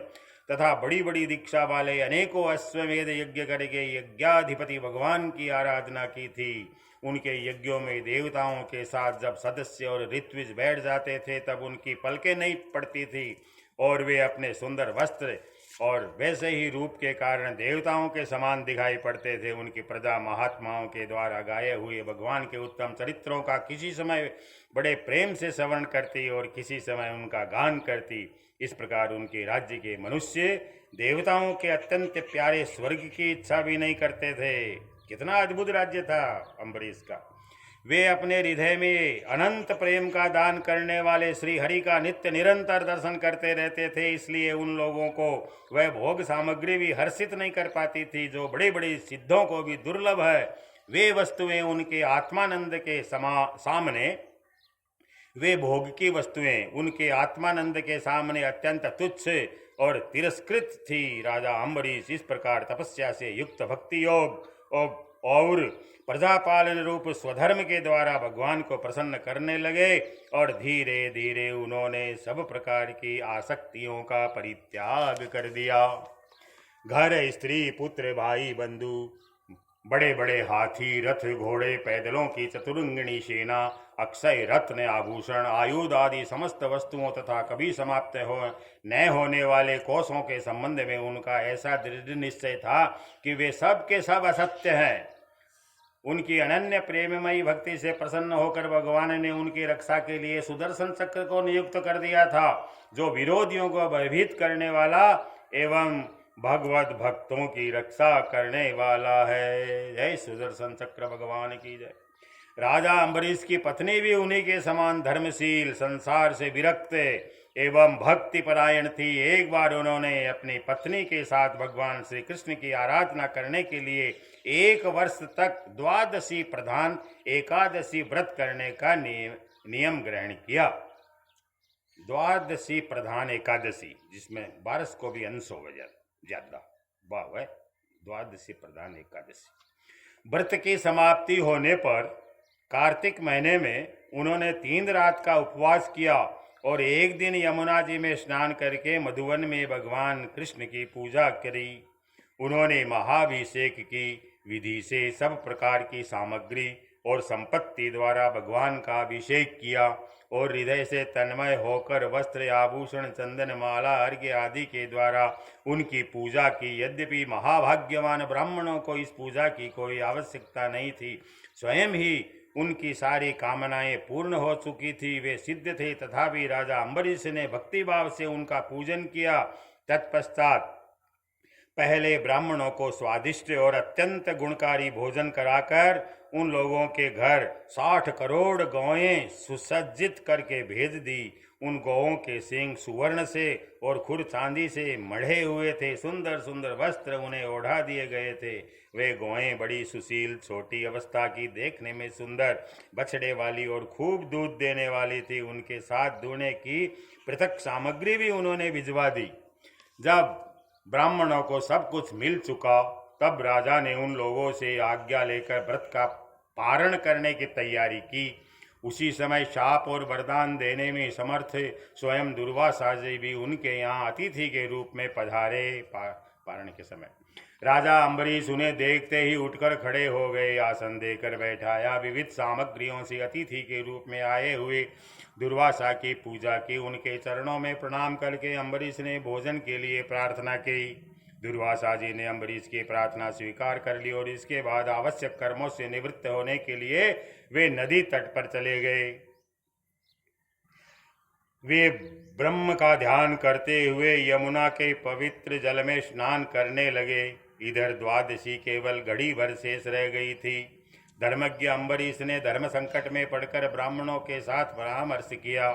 तथा बड़ी बड़ी दीक्षा वाले अनेकों अश्वमेध यज्ञ करके यज्ञाधिपति भगवान की आराधना की थी। उनके यज्ञों में देवताओं के साथ जब सदस्य और ऋत्विज बैठ जाते थे तब उनकी पलकें नहीं पड़ती थी और वे अपने सुंदर वस्त्र और वैसे ही रूप के कारण देवताओं के समान दिखाई पड़ते थे। उनकी प्रजा महात्माओं के द्वारा गाए हुए भगवान के उत्तम चरित्रों का किसी समय बड़े प्रेम से श्रवण करती और किसी समय उनका गान करती। इस प्रकार उनके राज्य के मनुष्य देवताओं के अत्यंत प्यारे स्वर्ग की इच्छा भी नहीं करते थे। कितना अद्भुत राज्य था अम्बरीश का। वे अपने हृदय में अनंत प्रेम का दान करने वाले श्री हरि का नित्य निरंतर दर्शन करते रहते थे, इसलिए उन लोगों को वह भोग सामग्री भी हर्षित नहीं कर पाती थी जो बड़े बड़े सिद्धों को भी दुर्लभ है। वे वस्तुएं उनके आत्मानंद के सामने, वे भोग की वस्तुएं उनके आत्मानंद के सामने अत्यंत तुच्छ और तिरस्कृत थी। राजा अम्बरीश इस प्रकार तपस्या से युक्त भक्ति योग और प्रजापालन रूप स्वधर्म के द्वारा भगवान को प्रसन्न करने लगे और धीरे धीरे उन्होंने सब प्रकार की आसक्तियों का परित्याग कर दिया। घर, स्त्री, पुत्र, भाई, बंधु, बड़े बड़े हाथी, रथ, घोड़े, पैदलों की चतुरंगिणी सेना, अक्षय रत्न, आभूषण, आयुध आदि समस्त वस्तुओं तथा कभी समाप्त न होने वाले कोषों के संबंध में उनका ऐसा दृढ़ निश्चय था कि वे सब के सब असत्य हैं। उनकी अनन्य प्रेममयी भक्ति से प्रसन्न होकर भगवान ने उनकी रक्षा के लिए सुदर्शन चक्र को नियुक्त कर दिया था, जो विरोधियों को भयभीत करने वाला एवं भगवत भक्तों की रक्षा करने वाला है। जय सुदर्शन चक्र भगवान की जय। राजा अम्बरीश की पत्नी भी उन्हीं के समान धर्मशील, संसार से विरक्त एवं भक्ति परायण थी। एक बार उन्होंने अपनी पत्नी के साथ भगवान श्री कृष्ण की आराधना करने के लिए 1 वर्ष तक द्वादशी प्रधान एकादशी व्रत करने का नियम ग्रहण किया। द्वादशी प्रधान एकादशी, जिसमें 12 को भी अंश हो ज्यादा वाह है, द्वादशी प्रधान एकादशी। व्रत की समाप्ति होने पर कार्तिक महीने में उन्होंने 3 रात का उपवास किया और एक दिन यमुना जी में स्नान करके मधुवन में भगवान कृष्ण की पूजा करी। उन्होंने महाभिषेक की विधि से सब प्रकार की सामग्री और संपत्ति द्वारा भगवान का अभिषेक किया और हृदय से तन्मय होकर वस्त्र आभूषण चंदन माला अर्घ्य आदि के द्वारा उनकी पूजा की। यद्यपि महाभाग्यवान ब्राह्मणों को इस पूजा की कोई आवश्यकता नहीं थी, स्वयं ही उनकी सारी कामनाएं पूर्ण हो चुकी थी, वे सिद्ध थे, तथापि राजा अम्बरीश ने भक्तिभाव से उनका पूजन किया। तत्पश्चात पहले ब्राह्मणों को स्वादिष्ट और अत्यंत गुणकारी भोजन कराकर उन लोगों के घर 60 करोड़ गौएं सुसज्जित करके भेज दी। उन गौओं के सींग सुवर्ण से और खुर चांदी से मढ़े हुए थे। सुंदर सुंदर वस्त्र उन्हें ओढ़ा दिए गए थे। वे गौएं बड़ी सुशील, छोटी अवस्था की, देखने में सुंदर, बछड़े वाली और खूब दूध देने वाली थी। उनके साथ दूने की पृथक सामग्री भी उन्होंने भिजवा दी। जब ब्राह्मणों को सब कुछ मिल चुका, तब राजा ने उन लोगों से आज्ञा लेकर व्रत का पारण करने की तैयारी की। उसी समय शाप और वरदान देने में समर्थ स्वयं दुर्वासा जी भी उनके यहाँ अतिथि के रूप में पधारे। पारण के समय राजा अम्बरीश उन्हें देखते ही उठकर खड़े हो गए, आसन देकर बैठाया। विविध सामग्रियों से अतिथि के रूप में आए हुए दुर्वासा की पूजा की। उनके चरणों में प्रणाम करके अम्बरीश ने भोजन के लिए प्रार्थना की। दुर्वासा जी ने अम्बरीश की प्रार्थना स्वीकार कर ली और इसके बाद आवश्यक कर्मों से निवृत्त होने के लिए वे नदी तट पर चले गए। वे ब्रह्म का ध्यान करते हुए यमुना के पवित्र जल में स्नान करने लगे। इधर द्वादशी केवल घड़ी भर शेष रह गई थी। धर्मज्ञ अम्बरीश ने धर्म संकट में पड़कर ब्राह्मणों के साथ परामर्श किया।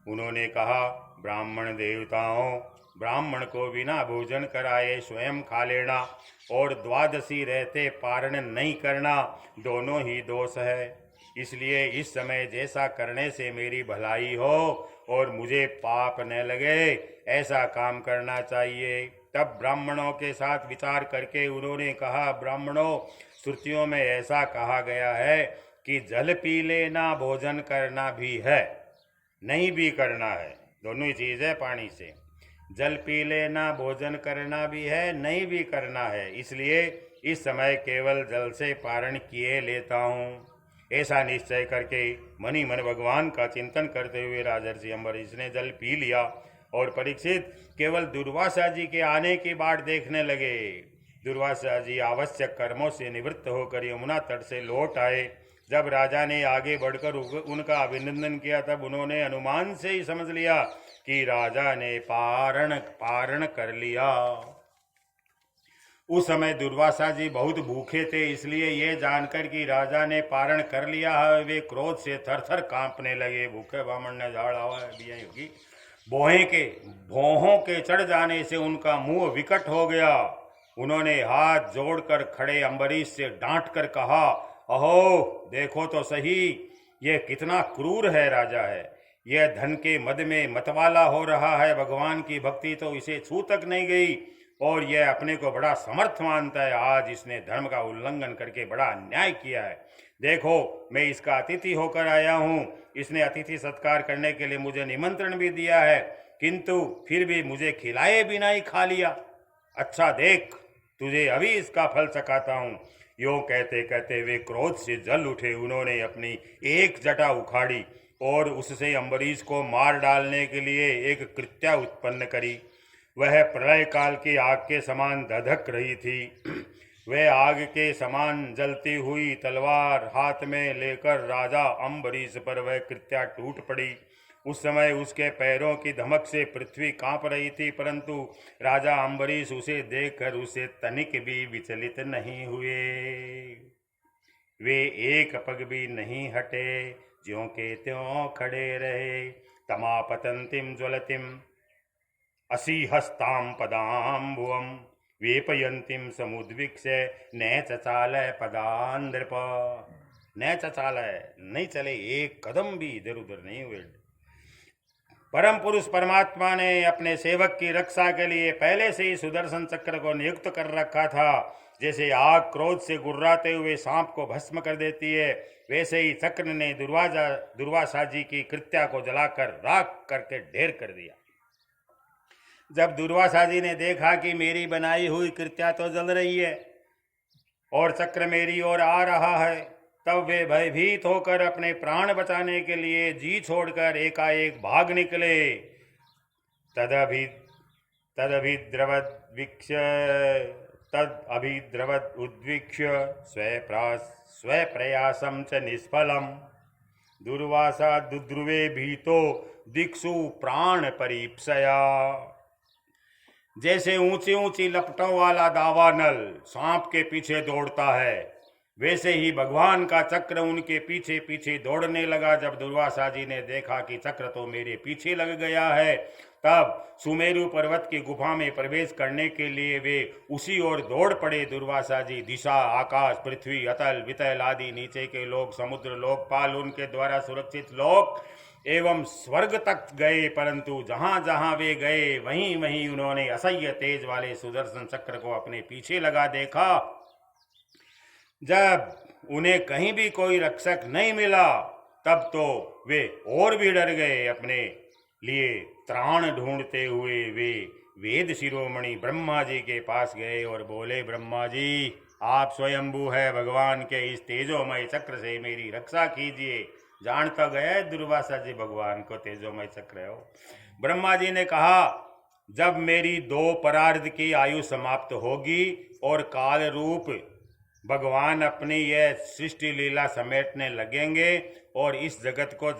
उन्होंने कहा, ब्राह्मण देवताओं, ब्राह्मण को बिना भोजन कराए स्वयं खा लेना और द्वादशी रहते पारण नहीं करना दोनों ही दोष है। इसलिए इस समय जैसा करने से मेरी भलाई हो और मुझे पाप न लगे, ऐसा काम करना चाहिए। तब ब्राह्मणों के साथ विचार करके उन्होंने कहा, ब्राह्मणों, श्रुतियों में ऐसा कहा गया है कि जल पी लेना भोजन करना भी है, नहीं भी करना है। दोनों ही चीज़ है पानी से। जल पी लेना भोजन करना भी है, नहीं भी करना है। इसलिए इस समय केवल जल से पारण किए लेता हूँ। ऐसा निश्चय करके मनी मन भगवान का चिंतन करते हुए राजर्षि अम्बरीश ने जल पी लिया और परीक्षित केवल दुर्वासा जी के आने की बाट देखने लगे। दुर्वासा जी आवश्यक कर्मों से निवृत्त होकर यमुना तट से लौट आए। जब राजा ने आगे बढ़कर उनका अभिनंदन किया, तब उन्होंने अनुमान से ही समझ लिया कि राजा ने पारण कर लिया। उस समय दुर्वासा जी बहुत भूखे थे, इसलिए ये जानकर कि राजा ने पारण कर लिया है, वे क्रोध से थरथर कांपने लगे। भूखे ब्राह्मण ने झाड़ हवा दिया होगी। भौहों के चढ़ जाने से उनका मुंह विकट हो गया। उन्होंने हाथ जोड़कर खड़े अम्बरीश से डांट कर कहा, अहो देखो तो सही, ये कितना क्रूर है राजा है। यह धन के मद में मतवाला हो रहा है। भगवान की भक्ति तो इसे छू तक नहीं गई और यह अपने को बड़ा समर्थ मानता है। आज इसने धर्म का उल्लंघन करके बड़ा अन्याय किया है। देखो, मैं इसका अतिथि होकर आया हूँ। इसने अतिथि सत्कार करने के लिए मुझे निमंत्रण भी दिया है, किंतु फिर भी मुझे खिलाए बिना ही खा लिया। अच्छा देख, तुझे अभी इसका फल चखाता हूँ। यूँ कहते कहते वे क्रोध से जल उठे। उन्होंने अपनी एक जटा उखाड़ी और उससे अम्बरीश को मार डालने के लिए एक कृत्या उत्पन्न करी। वह प्रलय काल की आग के समान धधक रही थी। वह आग के समान जलती हुई तलवार हाथ में लेकर राजा अम्बरीश पर वह कृत्या टूट पड़ी। उस समय उसके पैरों की धमक से पृथ्वी कांप रही थी, परंतु राजा अम्बरीश उसे देखकर उसे तनिक भी विचलित नहीं हुए। वे एक पग भी नहीं हटे, ज्यों के त्यों खड़े रहे। तमापतंतिम ज्वलतिम असीहस्ताम पदाम्बुवम वेपयंतिम समुद्विक्ष्य न चचाल पदांद्रप। न चचाल, नहीं चले, एक कदम भी इधर उधर नहीं हुए। परम पुरुष परमात्मा ने अपने सेवक की रक्षा के लिए पहले से ही सुदर्शन चक्र को नियुक्त कर रखा था। जैसे आग क्रोध से गुर्राते हुए सांप को भस्म कर देती है, वैसे ही चक्र ने दुर्वासा जी की कृत्या को जलाकर राख करके ढेर कर दिया। जब दुर्वासा जी ने देखा कि मेरी बनाई हुई कृत्या तो जल रही है और चक्र मेरी ओर आ रहा है, तब वे भयभीत होकर अपने प्राण बचाने के लिए जी छोड़कर एकाएक भाग निकले। तदभिद्रवद उद्वीक्ष्य स्वप्रयासं च निष्फलम् दुर्वासा दुद्रुवे भीतो दिक्षु प्राण परीप्सया। जैसे ऊंची ऊंची लपटों वाला दावानल सांप के पीछे दौड़ता है, वैसे ही भगवान का चक्र उनके पीछे पीछे दौड़ने लगा। जब दुर्वासा जी ने देखा कि चक्र तो मेरे पीछे लग गया है, तब सुमेरु पर्वत की गुफा में प्रवेश करने के लिए वे उसी ओर दौड़ पड़े। दुर्वासा जी दिशा, आकाश, पृथ्वी, अतल वितल आदि नीचे के लोक, समुद्र, लोकपाल, उनके द्वारा सुरक्षित लोक एवं स्वर्ग तक गए, परंतु जहां जहां वे गए वहीं वहीं उन्होंने असह्य तेज वाले सुदर्शन चक्र को अपने पीछे लगा देखा। जब उन्हें कहीं भी कोई रक्षक नहीं मिला, तब तो वे और भी डर गए। अपने लिए त्राण ढूंढते हुए वे वेद शिरोमणि ब्रह्मा जी के पास गए और बोले, ब्रह्मा जी, आप स्वयंभू है, भगवान के इस तेजोमय चक्र से मेरी रक्षा कीजिए। जान तो गए दुर्वासा जी भगवान को तेजोमय चक्र हो। ब्रह्मा जी ने कहा, जब मेरी 2 परार्ध की आयु समाप्त होगी और काल रूप भगवान अपनी यह सृष्टि लीला समेटने लगेंगे और इस जगत को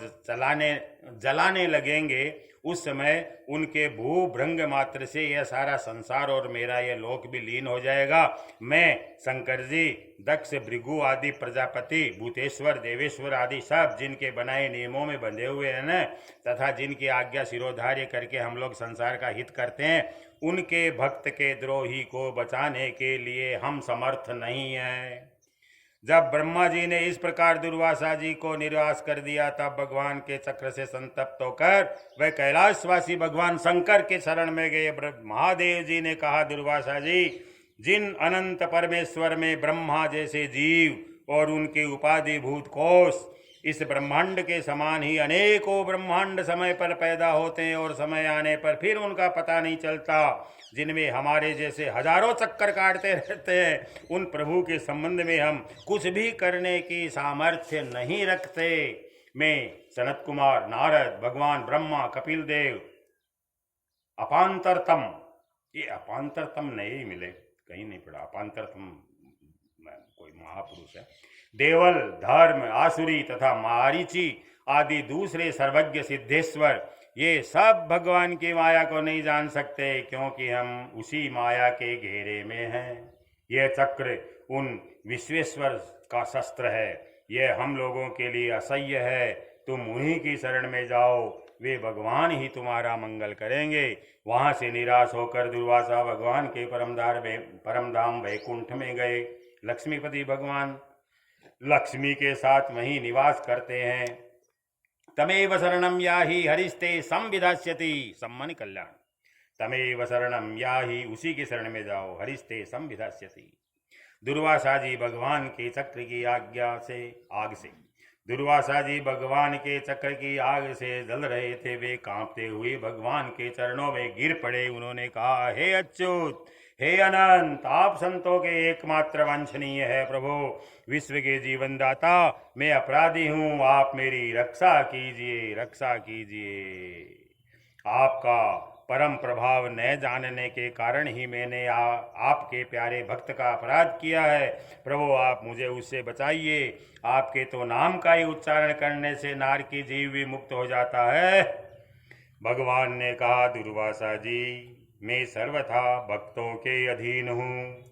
जलाने लगेंगे, उस समय उनके भू भृंग मात्र से यह सारा संसार और मेरा यह लोक भी लीन हो जाएगा। मैं शंकर जी, दक्ष, भृगु आदि प्रजापति, भूतेश्वर, देवेश्वर आदि सब जिनके बनाए नियमों में बंधे हुए हैं न, तथा जिनकी आज्ञा शिरोधार्य करके हम लोग संसार का हित करते हैं, उनके भक्त के द्रोही को बचाने के लिए हम समर्थ नहीं हैं। जब ब्रह्मा जी ने इस प्रकार दुर्वासा जी को निराश कर दिया, तब भगवान के चक्र से संतप्त होकर वह कैलाशवासी भगवान शंकर के शरण में गए। महादेव जी ने कहा, दुर्वासा जी, जिन अनंत परमेश्वर में ब्रह्मा जैसे जीव और उनके उपाधिभूत कोष इस ब्रह्मांड के समान ही अनेकों ब्रह्मांड समय पर पैदा होते हैं और समय आने पर फिर उनका पता नहीं चलता, जिनमें हमारे जैसे हजारों चक्कर काटते रहते हैं, उन प्रभु के संबंध में हम कुछ भी करने की सामर्थ्य नहीं रखते। मैं सनत कुमार, नारद, भगवान ब्रह्मा, कपिल देव, अपांतरतम, ये अपांतरतम नहीं मिले, कहीं नहीं पड़ा, अपांतरतम कोई महापुरुष है, देवल, धर्म, आसुरी तथा मारीची आदि दूसरे सर्वज्ञ सिद्धेश्वर, ये सब भगवान की माया को नहीं जान सकते, क्योंकि हम उसी माया के घेरे में हैं। यह चक्र उन विश्वेश्वर का शस्त्र है, यह हम लोगों के लिए असह्य है। तुम उन्हीं की शरण में जाओ, वे भगवान ही तुम्हारा मंगल करेंगे। वहां से निराश होकर दुर्वासा भगवान के परमधाम वैकुंठ में गए। लक्ष्मीपति भगवान लक्ष्मी के साथ वहीं निवास करते हैं। तमेव शरणम याहि हरिस्ते संविधास्यति, सम्मान कल्याण। तमेव शरणम याहि, उसी के शरण में जाओ, हरिस्ते संविधास्यति। दुर्वासा जी भगवान के चक्र की आज्ञा से दुर्वासा जी भगवान के चक्र की आग से जल रहे थे। वे कांपते हुए भगवान के चरणों में गिर पड़े। उन्होंने कहा, हे अच्युत, हे अनंत, आप संतों के एकमात्र वांछनीय है प्रभु, विश्व के जीवन दाता, मैं अपराधी हूँ, आप मेरी रक्षा कीजिए, रक्षा कीजिए। आपका परम प्रभाव न जानने के कारण ही मैंने आपके प्यारे भक्त का अपराध किया है। प्रभु, आप मुझे उससे बचाइए। आपके तो नाम का ही उच्चारण करने से नार की जीव भी मुक्त हो जाता है। भगवान ने कहा, दुर्वासा जी, मैं सर्वथा भक्तों के अधीन हूँ,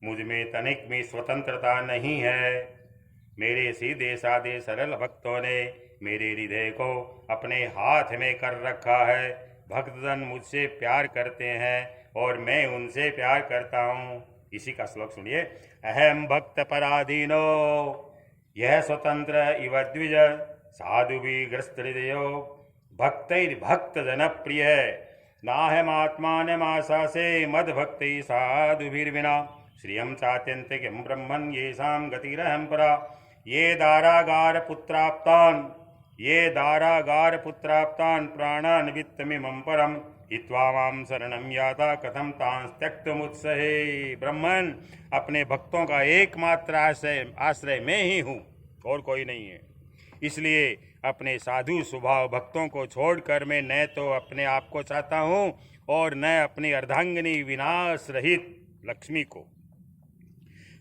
मुझ में तनिक भी स्वतंत्रता नहीं है। मेरे सीधे साधे सरल भक्तों ने मेरे हृदय को अपने हाथ में कर रखा है। भक्तजन मुझसे प्यार करते हैं और मैं उनसे प्यार करता हूँ। इसी का श्लोक सुनिए। अहम भक्त पराधीनो यह स्वतंत्र इव द्विज साधु भी ग्रस्त हृदयो भक्त जनप्रिय नाहमात्मानमाशा से मद भक्ति साधुभिर्विना श्रियम चात्यंतिकं ब्रह्मन् येषां गतिरहं परा। ये दारागार पुत्राप्तान् प्राणान् वित्तमिमं परम हित्वा मां शरणं याता कथम तांस त्यक्तमुत्सहे। ब्रह्मन, अपने भक्तों का एकमात्र आश्रय मैं ही हूँ। और कोई नहीं है। इसलिए अपने साधु स्वभाव भक्तों को छोड़कर मैं न तो अपने आप को चाहता हूँ और न अपनी अर्धांगिनी विनाश रहित लक्ष्मी को।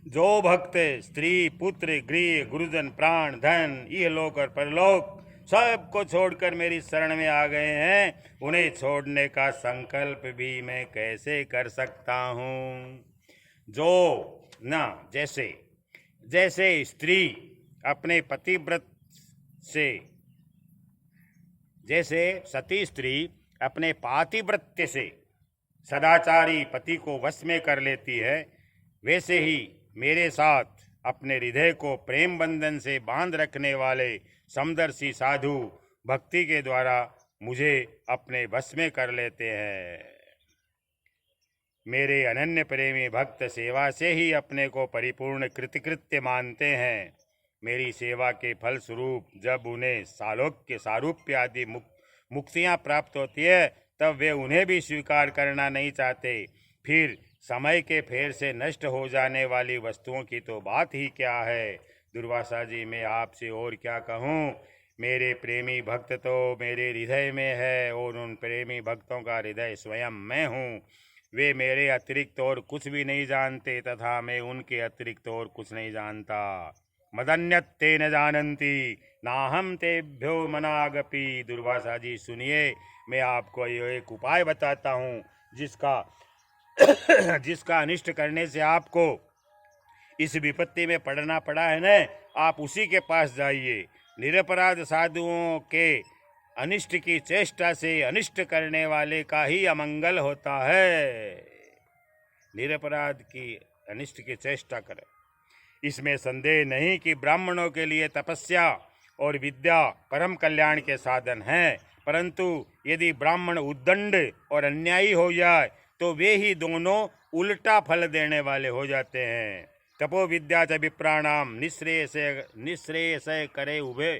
जो भक्त स्त्री पुत्र गृह गुरुजन प्राण धन इहलोक और परलोक सबको छोड़कर मेरी शरण में आ गए हैं, उन्हें छोड़ने का संकल्प भी मैं कैसे कर सकता हूँ। जो ना जैसे जैसे स्त्री अपने पतिव्रत से, जैसे सती स्त्री अपने पातिव्रत्य से सदाचारी पति को वश में कर लेती है, वैसे ही मेरे साथ अपने हृदय को प्रेम बंधन से बांध रखने वाले समदर्शी साधु भक्ति के द्वारा मुझे अपने वश में कर लेते हैं। मेरे अनन्य प्रेमी भक्त सेवा से ही अपने को परिपूर्ण कृतकृत्य मानते हैं। मेरी सेवा के फल स्वरूप जब उन्हें सालोक्य सारूप्य आदि मुक्तियाँ प्राप्त होती है, तब वे उन्हें भी स्वीकार करना नहीं चाहते। फिर समय के फेर से नष्ट हो जाने वाली वस्तुओं की तो बात ही क्या है। दुर्वासा जी, मैं आपसे और क्या कहूँ। मेरे प्रेमी भक्त तो मेरे हृदय में है और उन प्रेमी भक्तों का हृदय स्वयं मैं हूँ। वे मेरे अतिरिक्त और कुछ भी नहीं जानते तथा मैं उनके अतिरिक्त और कुछ नहीं जानता। मदन्यत्ते न जानन्ति नाहम तेभ्यो मनागपि। दुर्वासा जी सुनिए, मैं आपको ये एक उपाय बताता हूँ जिसका अनिष्ट करने से आपको इस विपत्ति में पड़ना पड़ा है न, आप उसी के पास जाइए। निरपराध साधुओं के अनिष्ट की चेष्टा से अनिष्ट करने वाले का ही अमंगल होता है। निरपराध की अनिष्ट की चेष्टा करें, इसमें संदेह नहीं कि ब्राह्मणों के लिए तपस्या और विद्या परम कल्याण के साधन हैं, परंतु यदि ब्राह्मण उद्दंड और अन्यायी हो जाए तो वे ही दोनों उल्टा फल देने वाले हो जाते हैं। तपो विद्या च विप्राणाम निःश्रेयसे करे उभे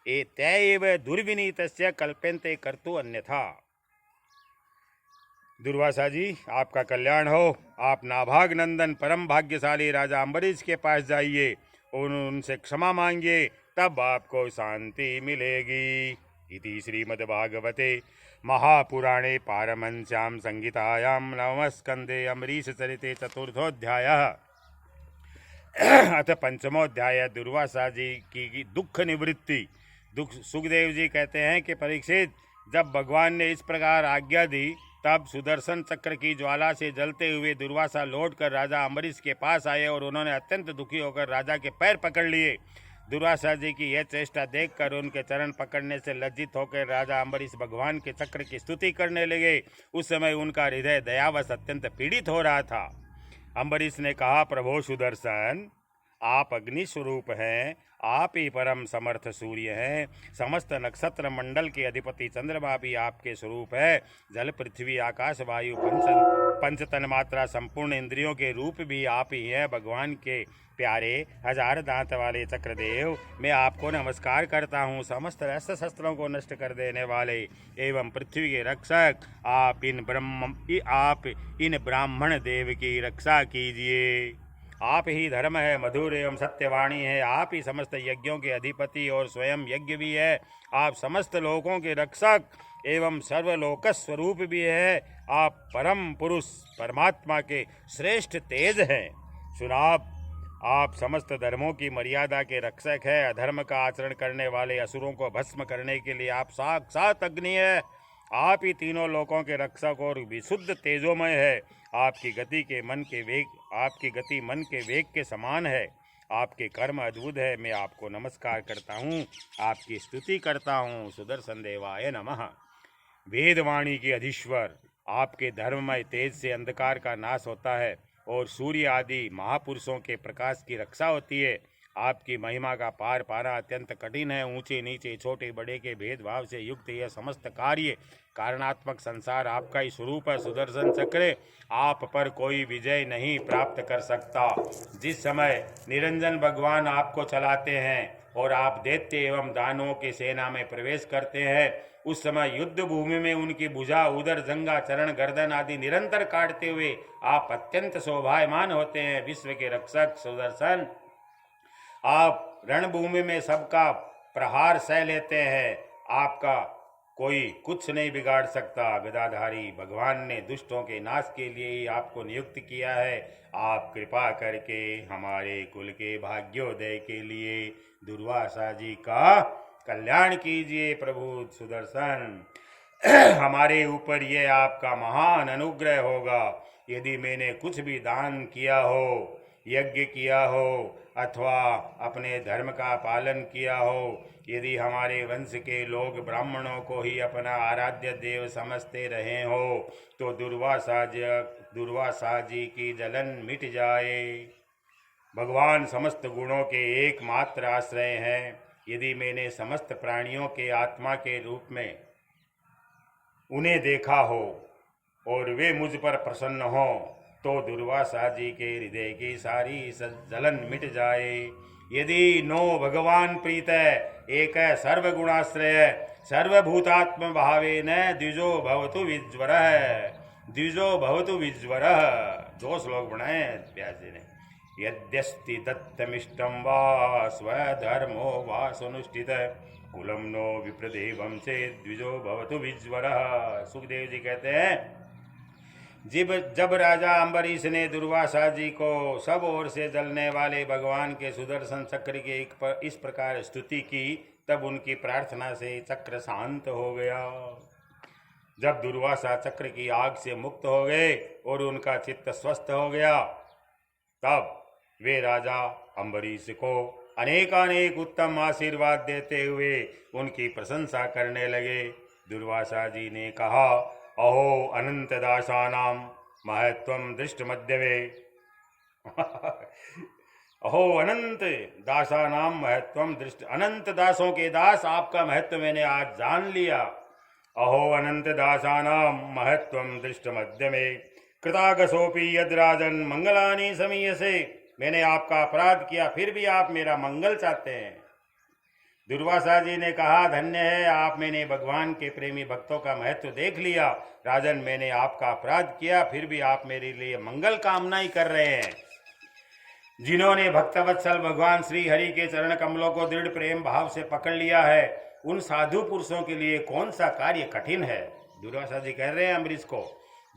एतैव दुर्विनीतस्य कल्पन्ते कर्तु अन्यथा। दुर्वासा जी, आपका कल्याण हो। आप नाभाग नंदन परम भाग्यशाली राजा अम्बरीश के पास जाइए और उनसे क्षमा मांगिए, तब आपको शांति मिलेगी। इति श्रीमद्भागवते महापुराणे पारमहंस्यां संहितायां नवमस्कन्धे अम्बरीशचरिते चतुर्थोऽध्यायः। अथ पंचमोऽध्याय दुर्वासा जी की दुख निवृत्ति। सुखदेव जी कहते हैं कि परीक्षित, जब भगवान ने इस प्रकार आज्ञा दी, तब सुदर्शन चक्र की ज्वाला से जलते हुए दुर्वासा लौटकर राजा अम्बरीश के पास आए और उन्होंने अत्यंत दुखी होकर राजा के पैर पकड़ लिए। दुर्वासा जी की यह चेष्टा देखकर उनके चरण पकड़ने से लज्जित होकर राजा अम्बरीश भगवान के चक्र की स्तुति करने लगे। उस समय उनका हृदय दयावश अत्यंत पीड़ित हो रहा था। अम्बरीश ने कहा, प्रभो सुदर्शन, आप अग्नि स्वरूप हैं, आप ही परम समर्थ सूर्य हैं। समस्त नक्षत्र मंडल के अधिपति चंद्रमा भी आपके स्वरूप है। जल पृथ्वी आकाश वायु पंच तन मात्रा संपूर्ण इंद्रियों के रूप भी आप ही हैं। भगवान के प्यारे हजार दांत वाले चक्रदेव, मैं आपको नमस्कार करता हूँ। समस्त अस्त्र शस्त्रों को नष्ट कर देने वाले एवं पृथ्वी के रक्षक, आप इन ब्राह्मण देव की रक्षा कीजिए। आप ही धर्म है, मधुर एवं सत्यवाणी है। आप ही समस्त यज्ञों के अधिपति और स्वयं यज्ञ भी है। आप समस्त लोकों के रक्षक एवं सर्वलोक स्वरूप भी है। आप परम पुरुष परमात्मा के श्रेष्ठ तेज हैं। सुनाप, आप समस्त धर्मों की मर्यादा के रक्षक है। अधर्म का आचरण करने वाले असुरों को भस्म करने के लिए आप साक्षात अग्नि है। आप ही तीनों लोकों के रक्षक और विशुद्ध तेजोमय है। आपकी गति मन के वेग के समान है। आपके कर्म अद्भुत है। मैं आपको नमस्कार करता हूँ, आपकी स्तुति करता हूँ। सुदर्शन देवाय नमः। वेदवाणी के अधीश्वर, आपके धर्ममय तेज से अंधकार का नाश होता है और सूर्य आदि महापुरुषों के प्रकाश की रक्षा होती है। आपकी महिमा का पार पाना अत्यंत कठिन है। ऊंचे नीचे छोटे बड़े के भेदभाव से युक्त यह समस्त कार्य कारणात्मक संसार आपका ही स्वरूप है। सुदर्शन चक्र, आप पर कोई विजय नहीं प्राप्त कर सकता। जिस समय निरंजन भगवान आपको चलाते हैं और आप दैत्य एवं दानवों की सेना में प्रवेश करते हैं, उस समय युद्ध भूमि में उनकी भुजा, उदर, जंगा, चरण, गर्दन आदि निरंतर काटते हुए आप अत्यंत शोभायमान होते हैं। विश्व के रक्षक सुदर्शन, आप रणभूमि में सबका प्रहार सह लेते हैं, आपका कोई कुछ नहीं बिगाड़ सकता। गदाधारी भगवान ने दुष्टों के नाश के लिए ही आपको नियुक्त किया है। आप कृपा करके हमारे कुल के भाग्योदय के लिए दुर्वासा जी का कल्याण कीजिए प्रभु सुदर्शन। हमारे ऊपर ये आपका महान अनुग्रह होगा। यदि मैंने कुछ भी दान किया हो, यज्ञ किया हो अथवा अपने धर्म का पालन किया हो, यदि हमारे वंश के लोग ब्राह्मणों को ही अपना आराध्य देव समझते रहे हो, तो दुर्वासा जी की जलन मिट जाए। भगवान समस्त गुणों के एकमात्र आश्रय हैं। यदि मैंने समस्त प्राणियों के आत्मा के रूप में उन्हें देखा हो और वे मुझ पर प्रसन्न हो, तो दुर्वासा जी के हृदय की सारी जलन मिट जाए। यदि नो भगवान प्रीत एक सर्वगुणाश्रय सर्वभूतात्म भावेन द्विजो भवतु विज्वर। द्विजो भवतु विज्वर 2 श्लोक बनाए व्यास जी ने। यद्यस्ति दत्तमिष्टं वा स्वधर्मो वा सुनुष्ठित कुलम नो विप्रदेवम से द्विजो भवतु विज्वर। सुखदेव जी कहते हैं, जब राजा अम्बरीश ने दुर्वासा जी को सब ओर से जलने वाले भगवान के सुदर्शन चक्र की इस प्रकार स्तुति की, तब उनकी प्रार्थना से चक्र शांत हो गया। जब दुर्वासा चक्र की आग से मुक्त हो गए और उनका चित्त स्वस्थ हो गया, तब वे राजा अम्बरीश को अनेकानेक उत्तम आशीर्वाद देते हुए उनकी प्रशंसा करने लगे। दुर्वासा जी ने कहा, अहो अनंत दासानां महत्वं दृष्ट मध्यवे। अहो अनंत दासानां महत्वं दृष्ट, अनंत दासों के दास आपका महत्व मैंने आज जान लिया। अहो अनंत दासानां महत्वं दृष्ट मध्यमे कृतागसोपि यद राजन मंगलानि समीयसे। मैंने आपका अपराध किया, फिर भी आप मेरा मंगल चाहते हैं। दुर्वासा जी ने कहा, धन्य है आप, मैंने भगवान के प्रेमी भक्तों का महत्व देख लिया। राजन, मैंने आपका अपराध किया, फिर भी आप मेरे लिए मंगल कामना ही कर रहे हैं। जिन्होंने भक्तवत्सल भगवान श्री हरि के चरण कमलों को दृढ़ प्रेम भाव से पकड़ लिया है, उन साधु पुरुषों के लिए कौन सा कार्य कठिन है। दुर्वासा जी कह रहे हैं अम्बरीश को,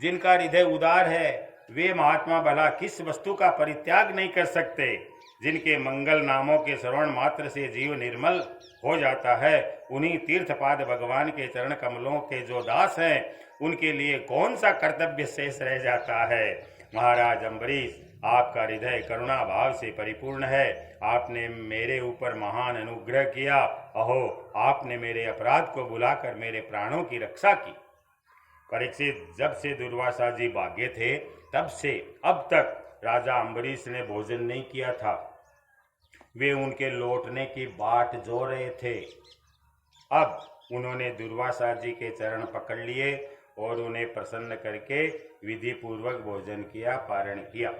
जिनका हृदय उदार है, वे महात्मा भला किस वस्तु का परित्याग नहीं कर सकते। जिनके मंगल नामों के श्रवण मात्र से जीव निर्मल हो जाता है, उन्हीं तीर्थपाद भगवान के चरण कमलों के जो दास हैं, उनके लिए कौन सा कर्तव्य शेष रह जाता है। महाराज अम्बरीश, आपका हृदय करुणा भाव से परिपूर्ण है। आपने मेरे ऊपर महान अनुग्रह किया। अहो, आपने मेरे अपराध को भुलाकर मेरे प्राणों की रक्षा की। परीक्षित, जब से दुर्वासा जी भागे थे, तब से अब तक राजा अम्बरीश ने भोजन नहीं किया था। वे उनके लौटने की बाट जो रहे थे। अब उन्होंने दुर्वासा जी के चरण पकड़ लिए और उन्हें प्रसन्न करके विधि पूर्वक भोजन किया, पारण किया।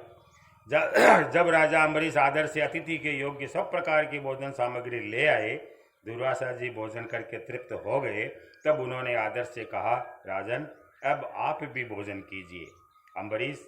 जब राजा अम्बरीश आदर से अतिथि के योग्य सब प्रकार की भोजन सामग्री ले आए, दुर्वासा जी भोजन करके तृप्त हो गए। तब उन्होंने आदर से कहा, राजन, अब आप भी भोजन कीजिए। अम्बरीश,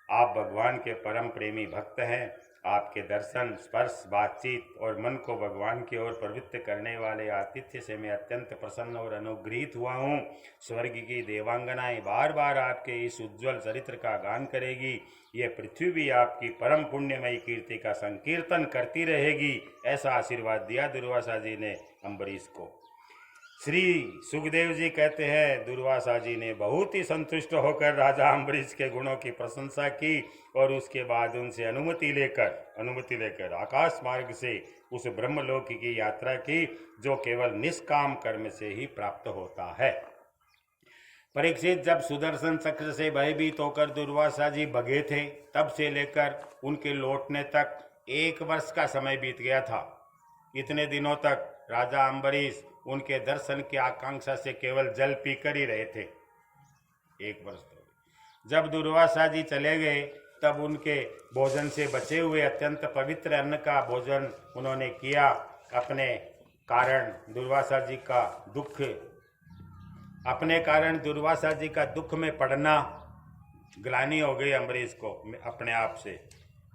आप भगवान के परम प्रेमी भक्त हैं। आपके दर्शन, स्पर्श, बातचीत और मन को भगवान की ओर प्रवृत्त करने वाले आतिथ्य से मैं अत्यंत प्रसन्न और अनुग्रहित हुआ हूँ। स्वर्ग की देवांगनाएं बार बार आपके इस उज्ज्वल चरित्र का गान करेगी। यह पृथ्वी भी आपकी परम पुण्यमयी कीर्ति का संकीर्तन करती रहेगी। ऐसा आशीर्वाद दिया दुर्वासा जी ने अम्बरीश को। श्री सुखदेव जी कहते हैं, दुर्वासा जी ने बहुत ही संतुष्ट होकर राजा अम्बरीश के गुणों की प्रशंसा की और उसके बाद उनसे अनुमति लेकर आकाश मार्ग से उस ब्रह्मलोक की यात्रा की, जो केवल निष्काम कर्म से ही प्राप्त होता है। परीक्षित, जब सुदर्शन चक्र से भयभीत होकर दुर्वासा जी भगे थे, तब से लेकर उनके लौटने तक 1 वर्ष का समय बीत गया था। इतने दिनों तक राजा अम्बरीश उनके दर्शन की आकांक्षा से केवल जल पीकर ही रहे थे। 1 वर्ष तो जब दुर्वासा जी चले गए, तब उनके भोजन से बचे हुए अत्यंत पवित्र अन्न का भोजन उन्होंने किया। अपने कारण दुर्वासा जी का दुख में पड़ना ग्लानि हो गई अम्बरीश को अपने आप से,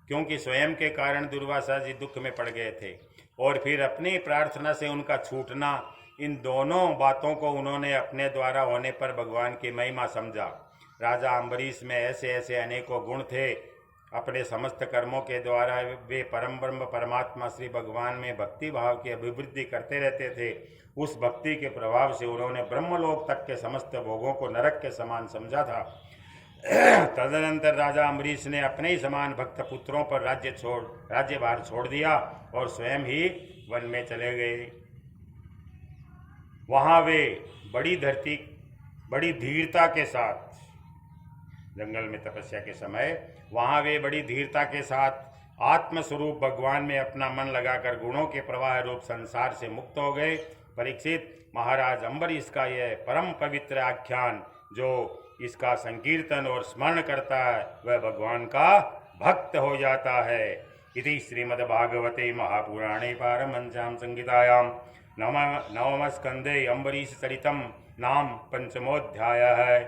क्योंकि स्वयं के कारण दुर्वासा जी दुख में पड़ गए थे। और फिर अपनी प्रार्थना से उनका छूटना, इन दोनों बातों को उन्होंने अपने द्वारा होने पर भगवान की महिमा समझा। राजा अम्बरीश में ऐसे ऐसे अनेकों गुण थे। अपने समस्त कर्मों के द्वारा वे परम ब्रह्म परमात्मा श्री भगवान में भक्ति भाव की अभिवृद्धि करते रहते थे। उस भक्ति के प्रभाव से उन्होंने ब्रह्मलोक तक के समस्त भोगों को नरक के समान समझा था। तदनंतर राजा अम्बरीश ने अपने ही समान भक्त पुत्रों पर राज्यभार छोड़ दिया और स्वयं ही वन में चले गए। वहाँ वे बड़ी धीरता के साथ, जंगल में तपस्या के समय वहाँ वे बड़ी धीरता के साथ आत्मस्वरूप भगवान में अपना मन लगाकर गुणों के प्रवाह रूप संसार से मुक्त हो गए। परीक्षित, महाराज अम्बरीश का यह परम पवित्र आख्यान, जो इसका संकीर्तन और स्मरण करता है, वह भगवान का भक्त हो जाता है। इति श्रीमद्भागवते महापुराणे पारमहंस्यां संहितायां नवमस्कन्धे अम्बरीशचरितं नाम पंचमोऽध्यायः।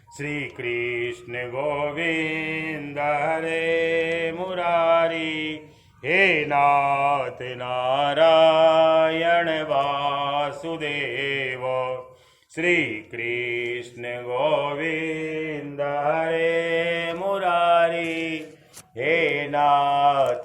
श्री कृष्ण गोविंद हरे मुरारी, हे नाथ नारायण वासुदेव। श्री कृष्ण गोविंद हरे मुरारी, हे नाथ